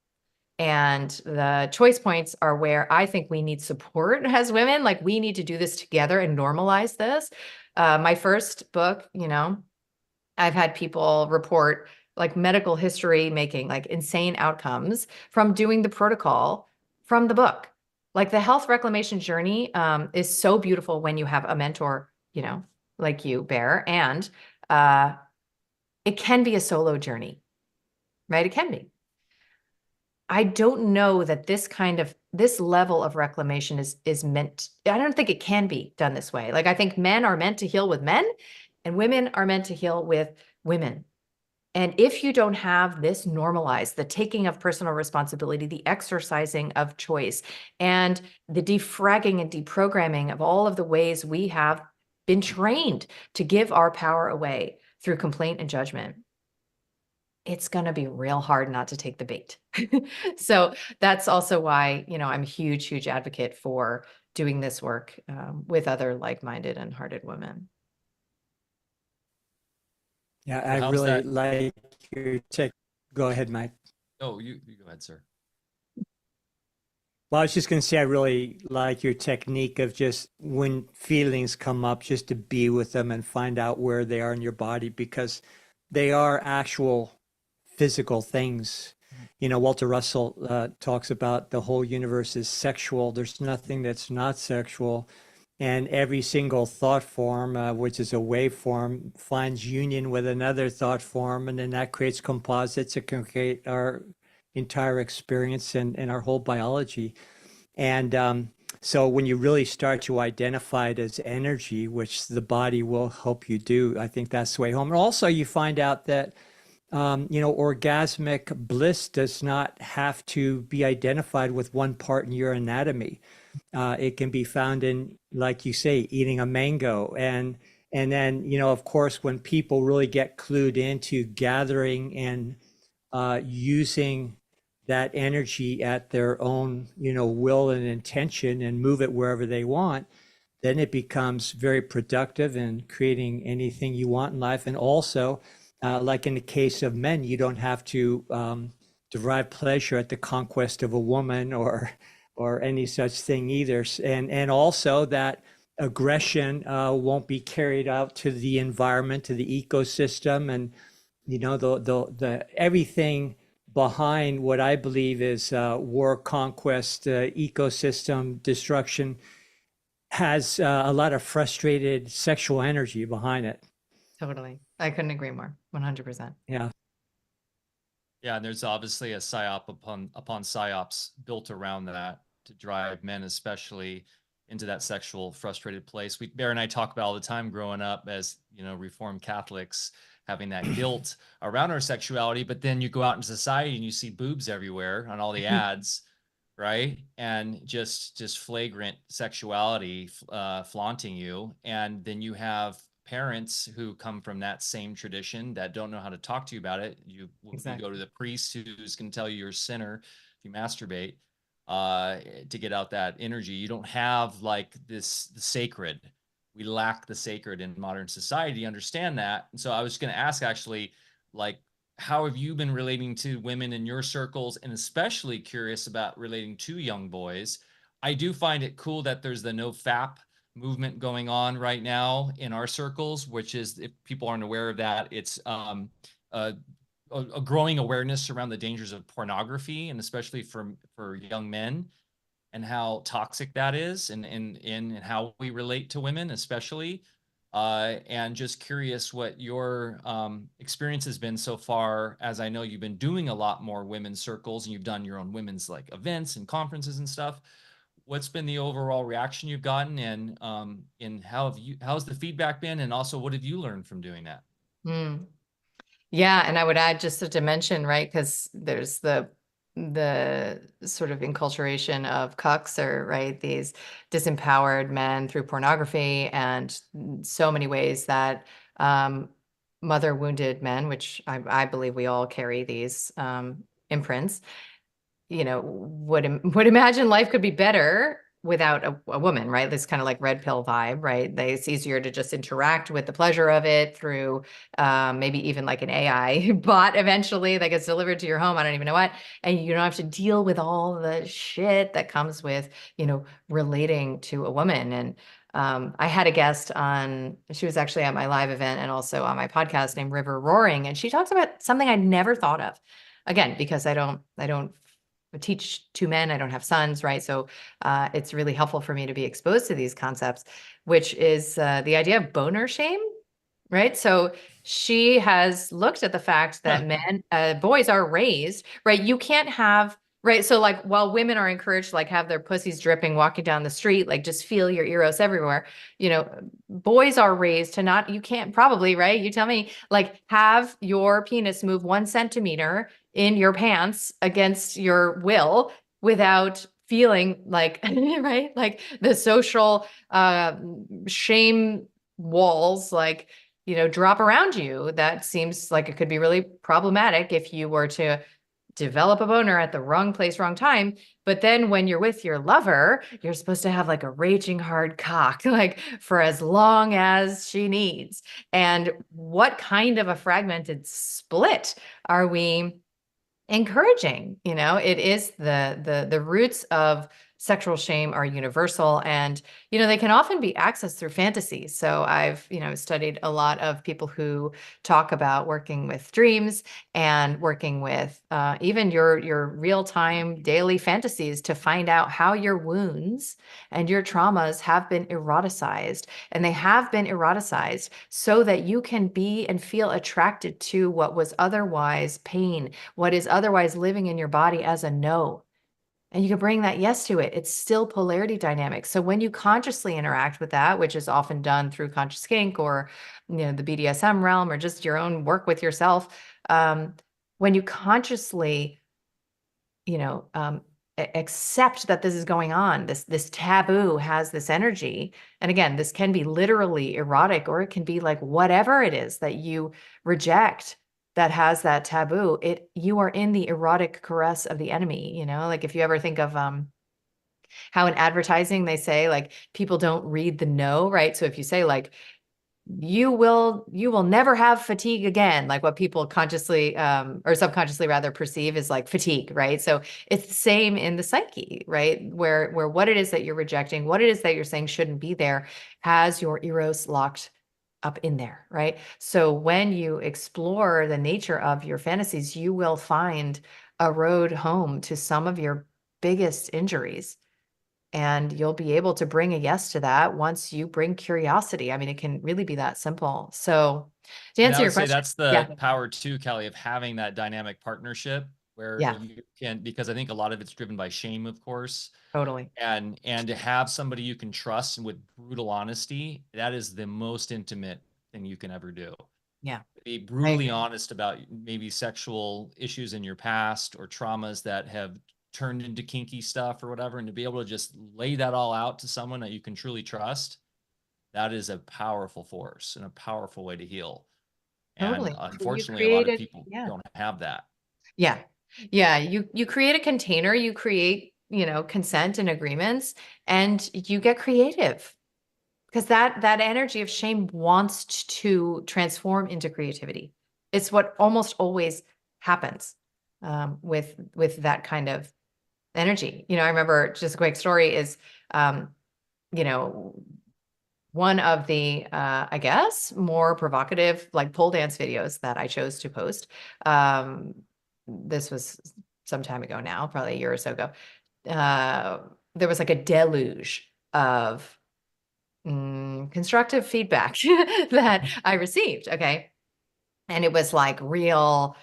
And the choice points are where I think we need support as women. Like, we need to do this together and normalize this. My first book, you know, I've had people report like medical history making like insane outcomes from doing the protocol from the book. Like the health reclamation journey is so beautiful when you have a mentor, you know, like you, Bear, and it can be a solo journey, right? It can be. I don't know that this level of reclamation is meant, I don't think it can be done this way. Like I think men are meant to heal with men and women are meant to heal with women. And if you don't have this normalized, the taking of personal responsibility, the exercising of choice, and the defragging and deprogramming of all of the ways we have been trained to give our power away through complaint and judgment, it's going to be real hard not to take the bait. So that's also why, you know, I'm a huge, huge advocate for doing this work with other like-minded and hearted women. Yeah, I really like your tech. Go ahead, Mike. Oh, you go ahead, sir. Well, I was just going to say, I really like your technique of just when feelings come up, just to be with them and find out where they are in your body, because they are actual physical things. You know, Walter Russell talks about the whole universe is sexual. There's nothing that's not sexual. And every single thought form, which is a waveform, finds union with another thought form, and then that creates composites that can create our entire experience and our whole biology. And so when you really start to identify it as energy, which the body will help you do, I think that's the way home. And also you find out that, you know, orgasmic bliss does not have to be identified with one part in your anatomy. It can be found in, like you say, eating a mango. And then, you know, of course, when people really get clued into gathering and using that energy at their own, you know, will and intention and move it wherever they want, then it becomes very productive in creating anything you want in life. And also, like in the case of men, you don't have to derive pleasure at the conquest of a woman or any such thing either. And also that aggression won't be carried out to the environment, to the ecosystem, and you know the everything behind what I believe is war, conquest, ecosystem destruction has a lot of frustrated sexual energy behind it. Totally. I couldn't agree more. 100%. Yeah. Yeah, and there's obviously a psyop upon psyops built around that to drive men especially into that sexual frustrated place. Bear and I talk about all the time growing up as, you know, Reformed Catholics, having that guilt around our sexuality, but then you go out in society and you see boobs everywhere on all the ads, right? And just flagrant sexuality flaunting you. And then you have parents who come from that same tradition that don't know how to talk to you about it. You go to the priest who's going to tell you you're a sinner if you masturbate to get out that energy. You don't have like the sacred. We lack the sacred in modern society. Understand that. And so I was going to ask actually, like, how have you been relating to women in your circles, and especially curious about relating to young boys? I do find it cool that there's the no FAP movement going on right now in our circles, which is, if people aren't aware of that, it's a growing awareness around the dangers of pornography, and especially for young men, and how toxic that is, and how we relate to women, especially. And just curious what your experience has been so far, as I know you've been doing a lot more women's circles and you've done your own women's like events and conferences and stuff. What's been the overall reaction you've gotten, and how's the feedback been, and also what have you learned from doing that? Yeah, and I would add just a dimension, right? Because there's the sort of enculturation of cucks, or right, these disempowered men through pornography, and so many ways that mother wounded men, which I believe we all carry these imprints, you know, would imagine life could be better without a woman, right? This kind of like red pill vibe, right? It's easier to just interact with the pleasure of it through maybe even like an AI bot eventually that gets delivered to your home. I don't even know what. And you don't have to deal with all the shit that comes with, you know, relating to a woman. And I had a guest on, she was actually at my live event and also on my podcast, named River Roaring. And she talks about something I never thought of, again, because I don't teach two men. I don't have sons, right? So it's really helpful for me to be exposed to these concepts, which is the idea of boner shame, right? So she has looked at the fact that boys are raised, right? You can't have, right? So like while women are encouraged to like have their pussies dripping walking down the street, like just feel your eros everywhere, you know, boys are raised to not, you can't probably, right? You tell me, like have your penis move 1 centimeter in your pants against your will without feeling like, right? Like the social shame walls, like, you know, drop around you. That seems like it could be really problematic if you were to develop a boner at the wrong place, wrong time. But then when you're with your lover, you're supposed to have like a raging hard cock, like for as long as she needs. And what kind of a fragmented split are we encouraging? You know, it is the roots of sexual shame are universal, and you know they can often be accessed through fantasies. So I've, you know, studied a lot of people who talk about working with dreams and working with even your real-time daily fantasies to find out how your wounds and your traumas have been eroticized, and they have been eroticized so that you can be and feel attracted to what was otherwise pain, what is otherwise living in your body as a no. And you can bring that yes to it. It's still polarity dynamics. So when you consciously interact with that, which is often done through conscious kink or, you know, the BDSM realm or just your own work with yourself, when you consciously, you know, accept that this is going on, this taboo has this energy. And again, this can be literally erotic, or it can be like whatever it is that you reject that has that taboo. You are in the erotic caress of the enemy. You know, like if you ever think of how in advertising they say like people don't read the no, right? So if you say like you will never have fatigue again, like what people consciously or subconsciously rather perceive as like fatigue, right? So it's the same in the psyche, right? Where what it is that you're rejecting, what it is that you're saying shouldn't be there, has your eros locked up in there, right? So when you explore the nature of your fantasies, you will find a road home to some of your biggest injuries. And you'll be able to bring a yes to that once you bring curiosity. I mean, it can really be that simple. So to And I answer your would say question, that's the yeah, power too, Kelly, of having that dynamic partnership where yeah, you can, because I think a lot of it's driven by shame, of course, totally. and to have somebody you can trust with brutal honesty, that is the most intimate thing you can ever do. Yeah, Be I brutally agree. honest about maybe sexual issues in your past or traumas that have turned into kinky stuff or whatever, and to be able to just lay that all out to someone that you can truly trust, that is a powerful force and a powerful way to heal. And Totally. So you unfortunately, a lot of created, people yeah, don't have that. yeah, yeah. You create a container, you create, you know, consent and agreements, and you get creative. Because that energy of shame wants to transform into creativity. It's what almost always happens with that kind of energy. You know, I remember just a quick story is, you know, one of the, I guess, more provocative like pole dance videos that I chose to post. This was some time ago now, probably a year or so ago. There was like a deluge of constructive feedback that I received. Okay. And it was like real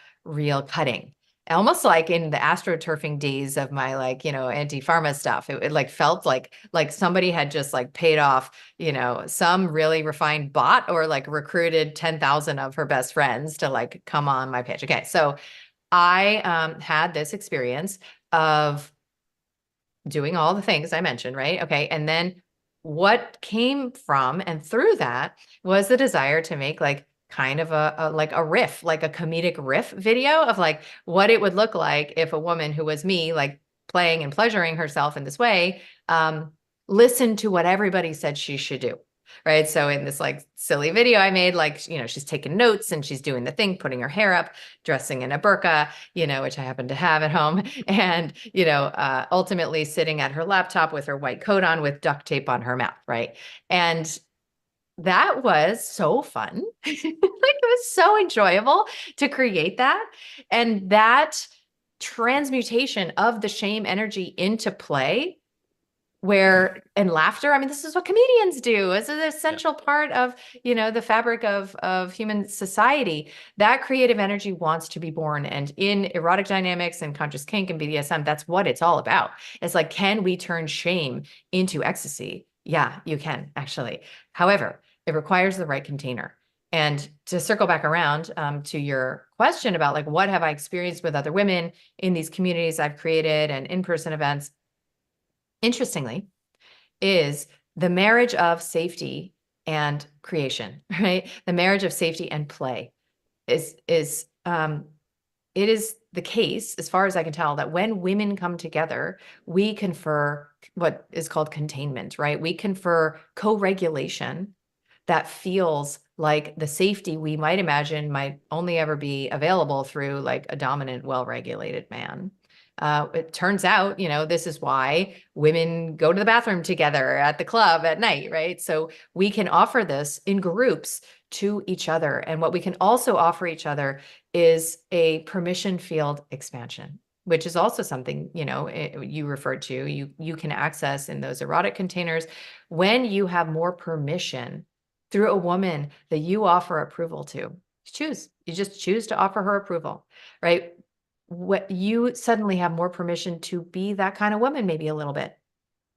cutting. Almost like in the astroturfing days of my like, you know, anti-pharma stuff. It like felt like somebody had just like paid off, you know, some really refined bot or like recruited 10,000 of her best friends to like come on my pitch. Okay. So I had this experience of doing all the things I mentioned, right? Okay. And then what came from and through that was the desire to make like kind of a like a riff, like a comedic riff video of like what it would look like if a woman who was me, like playing and pleasuring herself in this way, listened to what everybody said she should do. Right. So in this like silly video I made, like, you know, she's taking notes and she's doing the thing, putting her hair up, dressing in a burqa, you know, which I happen to have at home. And, you know, ultimately sitting at her laptop with her white coat on with duct tape on her mouth. Right. And that was so fun. Like it was so enjoyable to create that. And that transmutation of the shame energy into play, where, and laughter, I mean, this is what comedians do. It's an essential part of, you know, the fabric of human society. That creative energy wants to be born. And in erotic dynamics and conscious kink and BDSM, that's what it's all about. It's like, can we turn shame into ecstasy? Yeah, you can, actually. However, it requires the right container. And to circle back around to your question about like, what have I experienced with other women in these communities I've created and in-person events? Interestingly, is the marriage of safety and creation, right? The marriage of safety and play is it is the case, as far as I can tell, that when women come together, we confer what is called containment, right? We confer co-regulation that feels like the safety we might imagine might only ever be available through like a dominant, well-regulated man. It turns out, you know, this is why women go to the bathroom together at the club at night, right? So we can offer this in groups to each other. And what we can also offer each other is a permission field expansion, which is also something, you know, you referred to, you can access in those erotic containers when you have more permission through a woman that you offer approval to. You just choose to offer her approval, right? What you suddenly have more permission to be that kind of woman, maybe a little bit,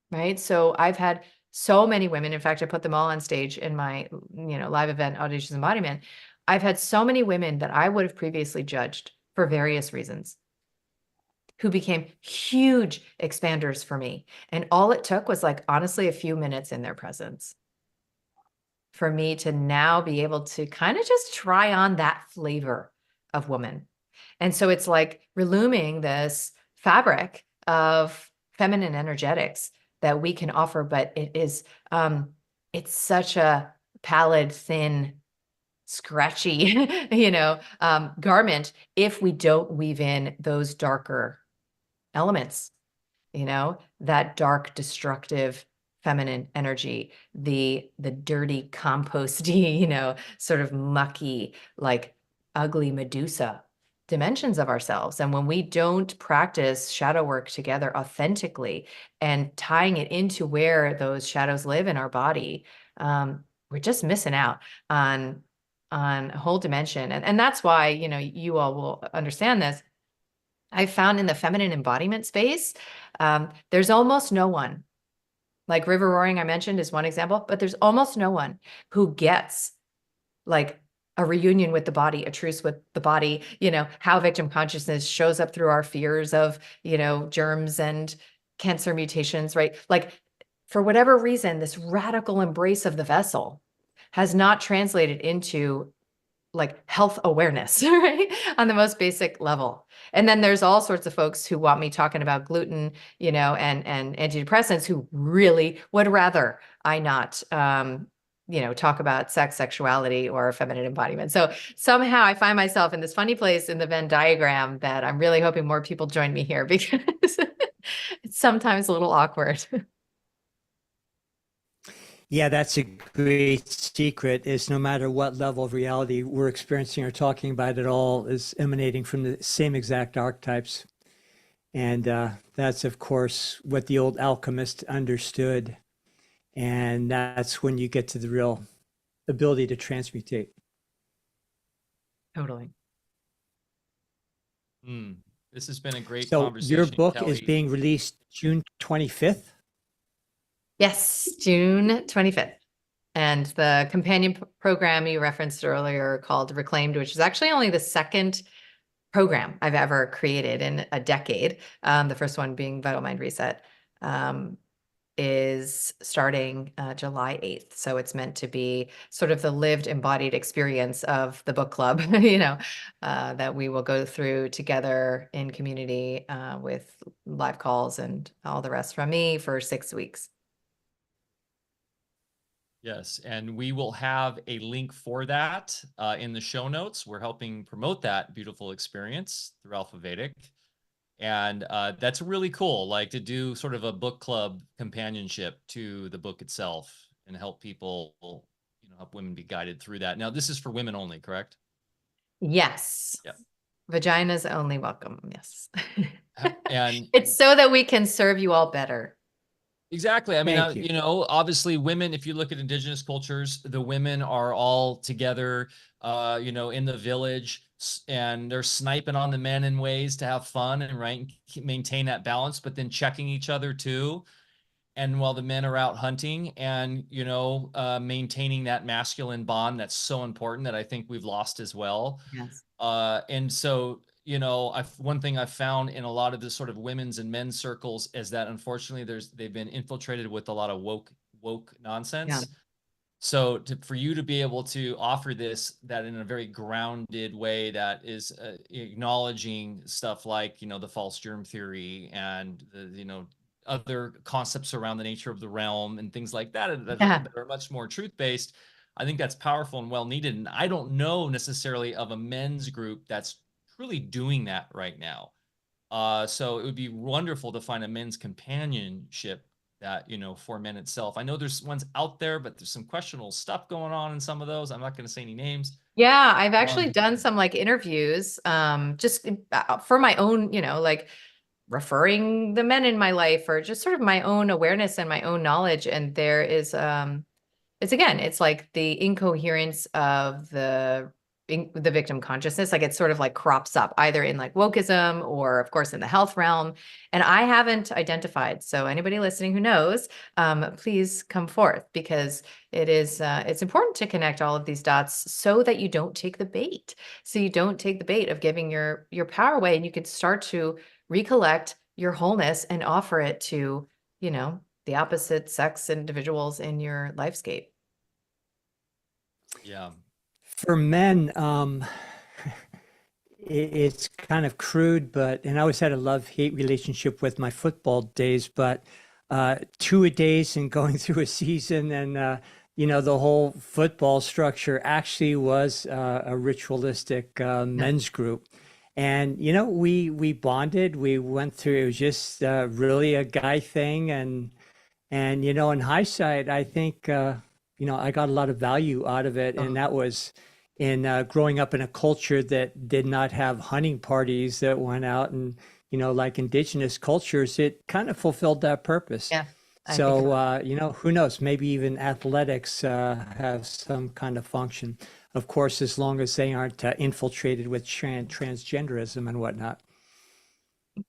right? So I've had so many women, in fact, I put them all on stage in my, you know, live event, Audacious Embodiment. I've had so many women that I would have previously judged for various reasons who became huge expanders for me. And all it took was like, honestly, a few minutes in their presence for me to now be able to kind of just try on that flavor of woman. And so it's like reluming this fabric of feminine energetics that we can offer, but it is, it's such a pallid, thin, scratchy, you know, garment if we don't weave in those darker elements, you know, that dark, destructive feminine energy, the dirty, composty, you know, sort of mucky, like ugly Medusa dimensions of ourselves. And when we don't practice shadow work together authentically and tying it into where those shadows live in our body, we're just missing out on a whole dimension. And that's why, you know, you all will understand this. I found in the feminine embodiment space, there's almost no one, like River Roaring I mentioned is one example, but there's almost no one who gets like a reunion with the body, a truce with the body, you know, how victim consciousness shows up through our fears of, you know, germs and cancer mutations, right? Like for whatever reason, this radical embrace of the vessel has not translated into like health awareness, right? On the most basic level. And then there's all sorts of folks who want me talking about gluten, you know, and antidepressants who really would rather I not, you know, talk about sex, sexuality, or feminine embodiment. So somehow I find myself in this funny place in the Venn diagram that I'm really hoping more people join me here because it's sometimes a little awkward. Yeah, that's a great secret is no matter what level of reality we're experiencing or talking about, it all is emanating from the same exact archetypes. And that's, of course, what the old alchemist understood. And that's when you get to the real ability to transmutate. Totally. This has been a great So conversation. your book Kelly. is being released June 25th? Yes, June 25th. And the companion program you referenced earlier called Reclaimed, which is actually only the second program I've ever created in a decade. The first one being Vital Mind Reset, is starting July 8th. So it's meant to be sort of the lived embodied experience of the book club, you know, that we will go through together in community with live calls and all the rest from me for 6 weeks. Yes, and we will have a link for that in the show notes. We're helping promote that beautiful experience through Alfa Vedic. And that's really cool, like to do sort of a book club companionship to the book itself and help people, you know, help women be guided through that. Now, this is for women only, correct? Yes. Yeah. Vagina's only welcome. Yes. And It's so that we can serve you all better. exactly. I mean, Thank you. you know, obviously women, if you look at indigenous cultures, the women are all together, you know, in the village, and they're sniping on the men in ways to have fun and right, maintain that balance, but then checking each other too. And while the men are out hunting and, you know, maintaining that masculine bond that's so important that I think we've lost as well. Yes. And so, you know, one thing I've found in a lot of the sort of women's and men's circles is that unfortunately they've been infiltrated with a lot of woke Yeah. nonsense. So for you to be able to offer this, that in a very grounded way that is acknowledging stuff like, you know, the false germ theory and the, you know, other concepts around the nature of the realm and things like that, Yeah. that are much more truth-based, I think that's powerful and well needed. And I don't know necessarily of a men's group that's truly doing that right now. So it would be wonderful to find a men's companionship that, you know, for men itself. I know there's ones out there, but there's some questionable stuff going on in some of those. I'm not going to say any names. Yeah, I've actually Um, done some like interviews, just for my own, you know, like referring the men in my life or just sort of my own awareness and my own knowledge. And there is, it's again, it's like the incoherence of the victim consciousness. Like it sort of like crops up either in like wokeism or of course in the health realm. And I haven't identified. So anybody listening who knows, please come forth, because it's important to connect all of these dots so that you don't take the bait. So you don't take the bait of giving your power away, and you can start to recollect your wholeness and offer it to, you know, the opposite sex individuals in your lifescape. yeah. For men, it's kind of crude, and I always had a love-hate relationship with my football days, but two-a-days and going through a season and, you know, the whole football structure actually was a ritualistic men's group. And, you know, we bonded, we went through, it was just really a guy thing. And, you know, in hindsight, I think, you know, I got a lot of value out of it. And that was in growing up in a culture that did not have hunting parties that went out and, you know, like indigenous cultures, it kind of fulfilled that purpose. Yeah. So, you know, who knows, maybe even athletics have some kind of function. Of course, as long as they aren't infiltrated with transgenderism and whatnot.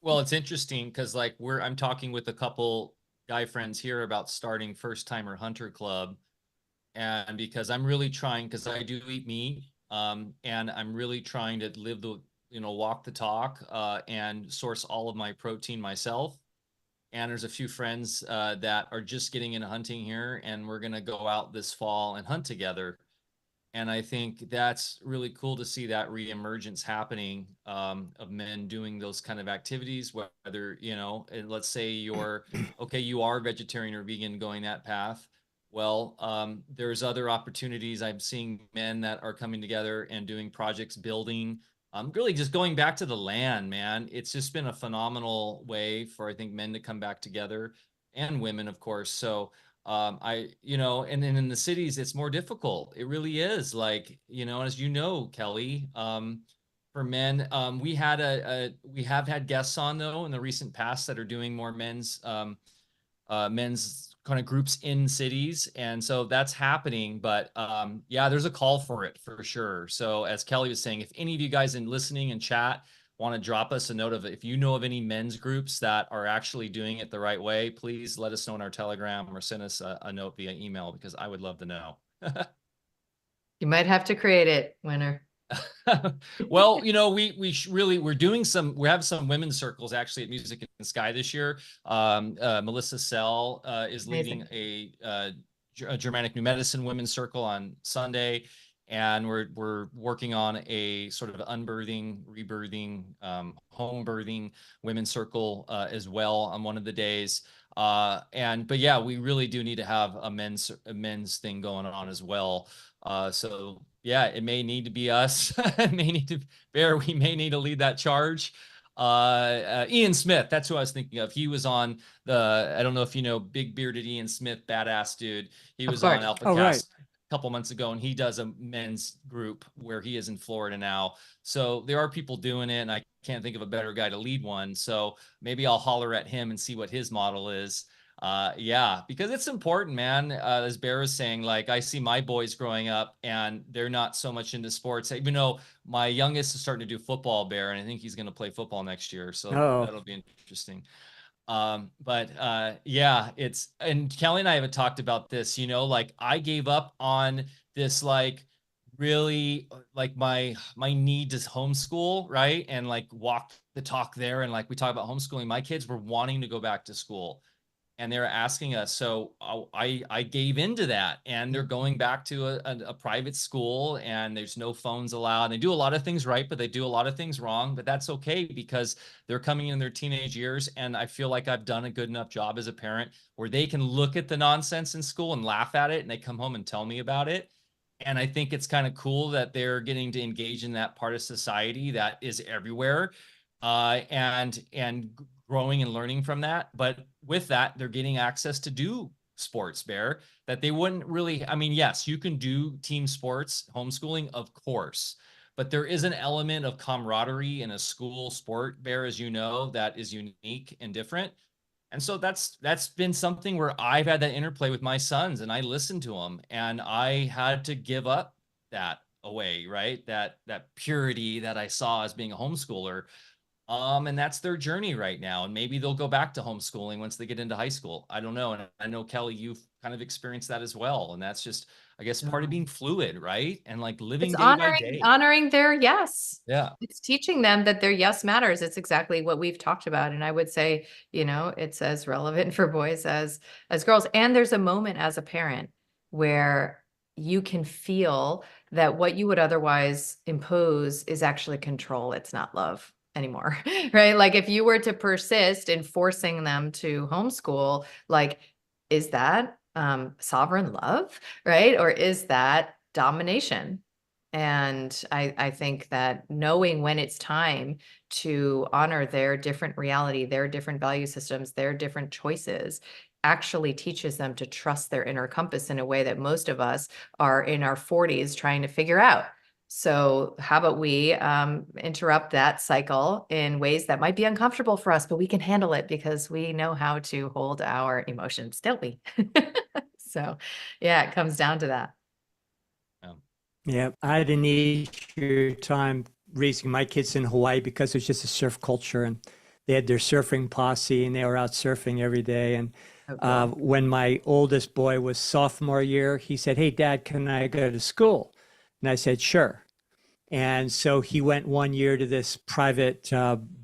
Well, it's interesting because like I'm talking with a couple guy friends here about starting first timer hunter club. And because I'm really trying, because I do eat meat, and I'm really trying to live the, you know, walk the talk, and source all of my protein myself. And there's a few friends that are just getting into hunting here, and we're gonna go out this fall and hunt together. And I think that's really cool to see that reemergence happening, of men doing those kind of activities, whether, you know, let's say you're, okay, you are vegetarian or vegan going that path. Well, there's other opportunities. I'm seeing men that are coming together and doing projects, building, really just going back to the land, man. It's just been a phenomenal way for, I think, men to come back together, and women, of course. So, you know, and then in the cities, it's more difficult. It really is. Like, you know, as you know, Kelly, for men, we have had guests on though in the recent past that are doing more men's kind of groups in cities, and so that's happening. But yeah, there's a call for it for sure. So as Kelly was saying, if any of you guys in listening and chat want to drop us a note of if you know of any men's groups that are actually doing it the right way, please let us know in our Telegram or send us a note via email, because I would love to know. You might have to create it, Winner. Well, you know, we have some women's circles actually at Music in the Sky this year. Melissa Sell is leading a Germanic New Medicine women's circle on Sunday, and we're working on a sort of unbirthing, rebirthing, home birthing women's circle as well on one of the days. But yeah, we really do need to have a men's thing going on as well. So yeah, it may need to be us. It may need to Bear. We may need to lead that charge. Ian Smith, that's who I was thinking of. He was on I don't know if you know, big bearded Ian Smith, badass dude. He was on Alfacast. Oh, right. couple months ago, and he does a men's group where he is in Florida now. So there are people doing it, and I can't think of a better guy to lead one. So maybe I'll holler at him and see what his model is. Yeah, because it's important, man. As Bear was saying, like I see my boys growing up and they're not so much into sports, even though my youngest is starting to do football, Bear, and I think he's going to play football next year. So Oh, that'll be interesting. Yeah, and Kelly and I have talked about this, like I gave up on this, like really like my need to homeschool, right? And like walk the talk there. And like we talk about homeschooling, my kids were wanting to go back to school and they're asking us. So I gave into that, and they're going back to a private school, and there's no phones allowed. They do a lot of things right, but they do a lot of things wrong. But that's okay because they're coming in their teenage years, and I feel like I've done a good enough job as a parent where they can look at the nonsense in school and laugh at it, and they come home and tell me about it. And I think it's kind of cool that they're getting to engage in that part of society that is everywhere, and growing and learning from that. But with that, they're getting access to do sports, Bear, that they wouldn't really. I mean, yes, you can do team sports, homeschooling, of course, but there is an element of camaraderie in a school sport, Bear, as you know, that is unique and different. And so that's been something where I've had that interplay with my sons, and I listened to them, and I had to give up that away, right? That purity that I saw as being a homeschooler. And that's their journey right now. And maybe they'll go back to homeschooling once they get into high school. I don't know. And I know, Kelly, you've kind of experienced that as well. And that's just, I guess, part of being fluid, right? And like It's living day by day. honoring their yes. Yeah. It's teaching them that their yes matters. It's exactly what we've talked about. And I would say, it's as relevant for boys as girls. And there's a moment as a parent where you can feel that what you would otherwise impose is actually control. It's not love anymore, right? Like if you were to persist in forcing them to homeschool, like, is that sovereign love, right? Or is that domination? And I think that knowing when it's time to honor their different reality, their different value systems, their different choices, actually teaches them to trust their inner compass in a way that most of us are in our 40s trying to figure out. So how about we interrupt that cycle in ways that might be uncomfortable for us, but we can handle it because we know how to hold our emotions, don't we? So yeah, it comes down to that. yeah. I had an easier time raising my kids in Hawaii because it was just a surf culture, and they had their surfing posse, and they were out surfing every day. And when my oldest boy was sophomore year, he said, "Hey, Dad, can I go to school?" And I said, "Sure." And so he went 1 year to this private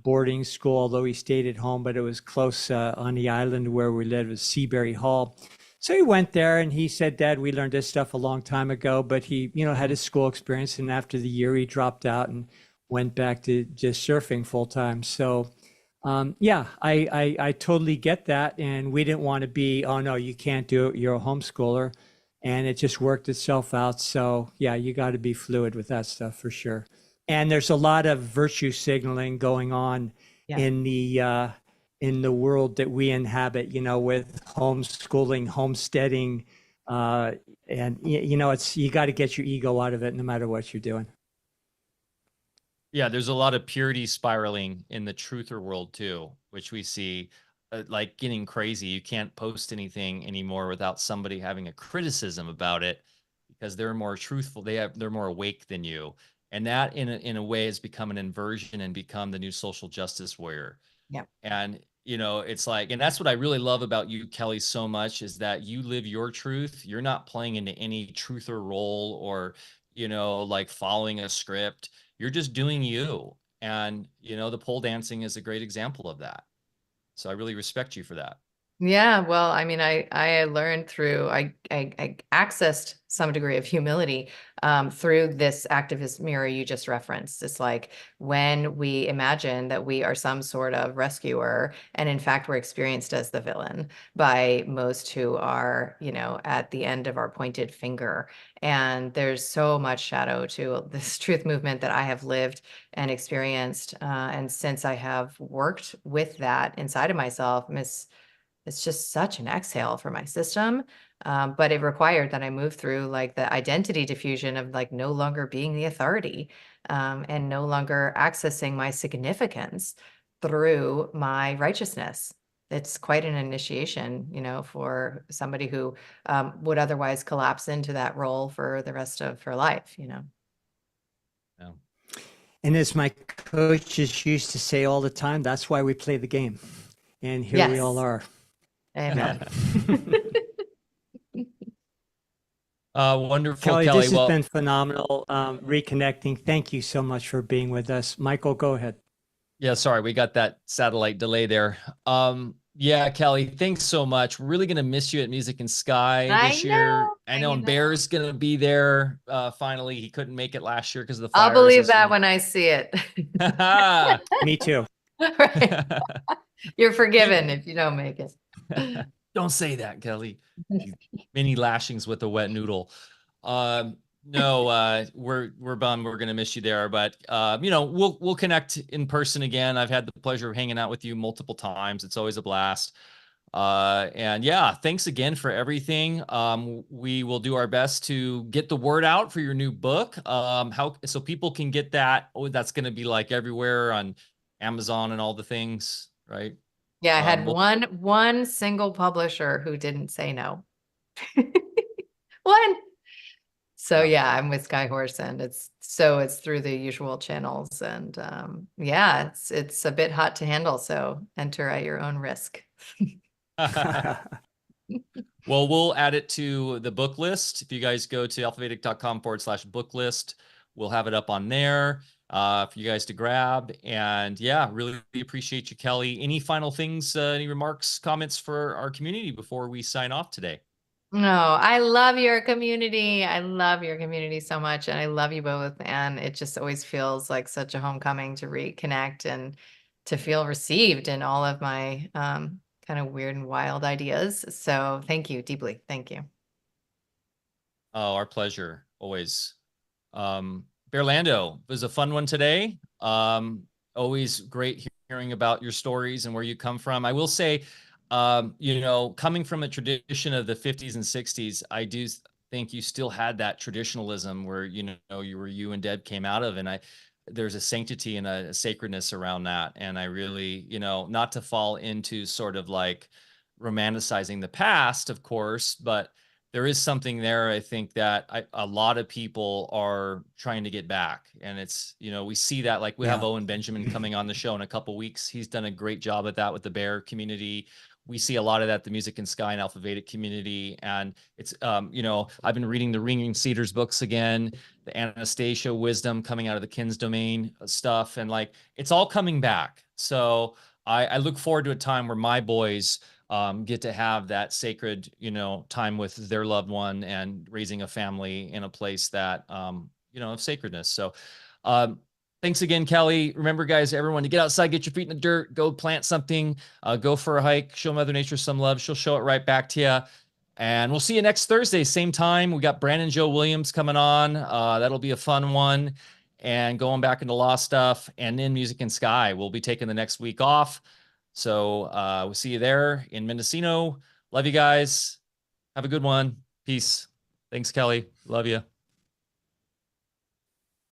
boarding school, although he stayed at home, but it was close on the island where we lived, was Seabury Hall. So he went there and he said, "Dad, we learned this stuff a long time ago," but he, had his school experience. And after the year, he dropped out and went back to just surfing full time. So, yeah, I totally get that. And we didn't want to be, "Oh, no, you can't do it. You're a homeschooler." And it just worked itself out. So yeah, you got to be fluid with that stuff for sure. And there's a lot of virtue signaling going on in the world that we inhabit, with homeschooling, homesteading, and it's, you got to get your ego out of it no matter what you're doing. Yeah, there's a lot of purity spiraling in the truther world too, which we see like getting crazy. You can't post anything anymore without somebody having a criticism about it because they're more truthful. They're more awake than you. And that in a way has become an inversion and become the new social justice warrior. Yeah. And it's like, and that's what I really love about you, Kelly, so much, is that you live your truth. You're not playing into any truther role or, like following a script. You're just doing you. And, the pole dancing is a great example of that. So I really respect you for that. Yeah, well, I mean, I learned through I accessed some degree of humility through this activist mirror you just referenced. It's like when we imagine that we are some sort of rescuer, and in fact we're experienced as the villain by most who are, at the end of our pointed finger. And there's so much shadow to this truth movement that I have lived and experienced. And since I have worked with that inside of myself, it's just such an exhale for my system. But it required that I move through like the identity diffusion of like no longer being the authority, and no longer accessing my significance through my righteousness. It's quite an initiation, you know, for somebody who would otherwise collapse into that role for the rest of her life, you know. Yeah. And as my coaches used to say all the time, that's why we play the game. And here we all Yes. are. Amen. Wonderful, Kelly, Kelly. this has Well, been phenomenal reconnecting. Thank you so much for being with us. Michael, go ahead. yeah, sorry, we got that satellite delay there. Yeah, Kelly, thanks so much. We're really gonna miss you at Music and Sky this year. I know, and Bear's gonna be there. Finally, he couldn't make it last year because of the I'll fires. believe that when I see it. Me too. Right. You're forgiven if you don't make it. Don't say that, Kelly. Many lashings with a wet noodle. No, we're bummed. We're gonna miss you there, but you know, we'll connect in person again. I've had the pleasure of hanging out with you multiple times. It's always a blast. And yeah, thanks again for everything. We will do our best to get the word out for your new book. How so people can get that? Oh, that's gonna be like everywhere on Amazon and all the things, right? Yeah, I had We'll, one single publisher who didn't say no. One. So yeah. yeah, I'm with Skyhorse, and it's through the usual channels, and yeah, it's a bit hot to handle, so enter at your own risk. Well, we'll add it to the book list. If you guys go to alfavedic.com/book list, we'll have it up on there for you guys to grab. And yeah, really appreciate you, Kelly. Any final things, any remarks, comments for our community before we sign off today? No, I love your community. I love your community so much, and I love you both. And it just always feels like such a homecoming to reconnect and to feel received in all of my kind of weird and wild ideas. So thank you deeply. Thank you. Oh, our pleasure, always. Bear Lando, it was a fun one today. Always great hearing about your stories and where you come from. I will say, you know, coming from a tradition of the 50s and 60s, I do think you still had that traditionalism where, you know, you and Deb came out of, and there's a sanctity and a sacredness around that. And I really, you know, not to fall into sort of like romanticizing the past, of course, but there is something there. I think that a lot of people are trying to get back, and it's, you know, we see that, like we have Owen Benjamin coming on the show in a couple weeks. He's done a great job at that with the Bear community. We see a lot of that, the Music and Sky and Alfa Vedic community. And it's, you know, I've been reading the Ringing Cedars books again, the Anastasia wisdom coming out of the Kins domain stuff. And like, it's all coming back. So I look forward to a time where my boys get to have that sacred, you know, time with their loved one and raising a family in a place that, you know, of sacredness. So, thanks again, Kelly. Remember, guys, everyone, to get outside, get your feet in the dirt, go plant something, go for a hike, show Mother Nature some love. She'll show it right back to you. And we'll see you next Thursday, same time. We got Brandon Joe Williams coming on. That'll be a fun one. And going back into law stuff, and then Music and Sky. We'll be taking the next week off. So we'll see you there in Mendocino. Love you guys. Have a good one. Peace. Thanks, Kelly. Love you.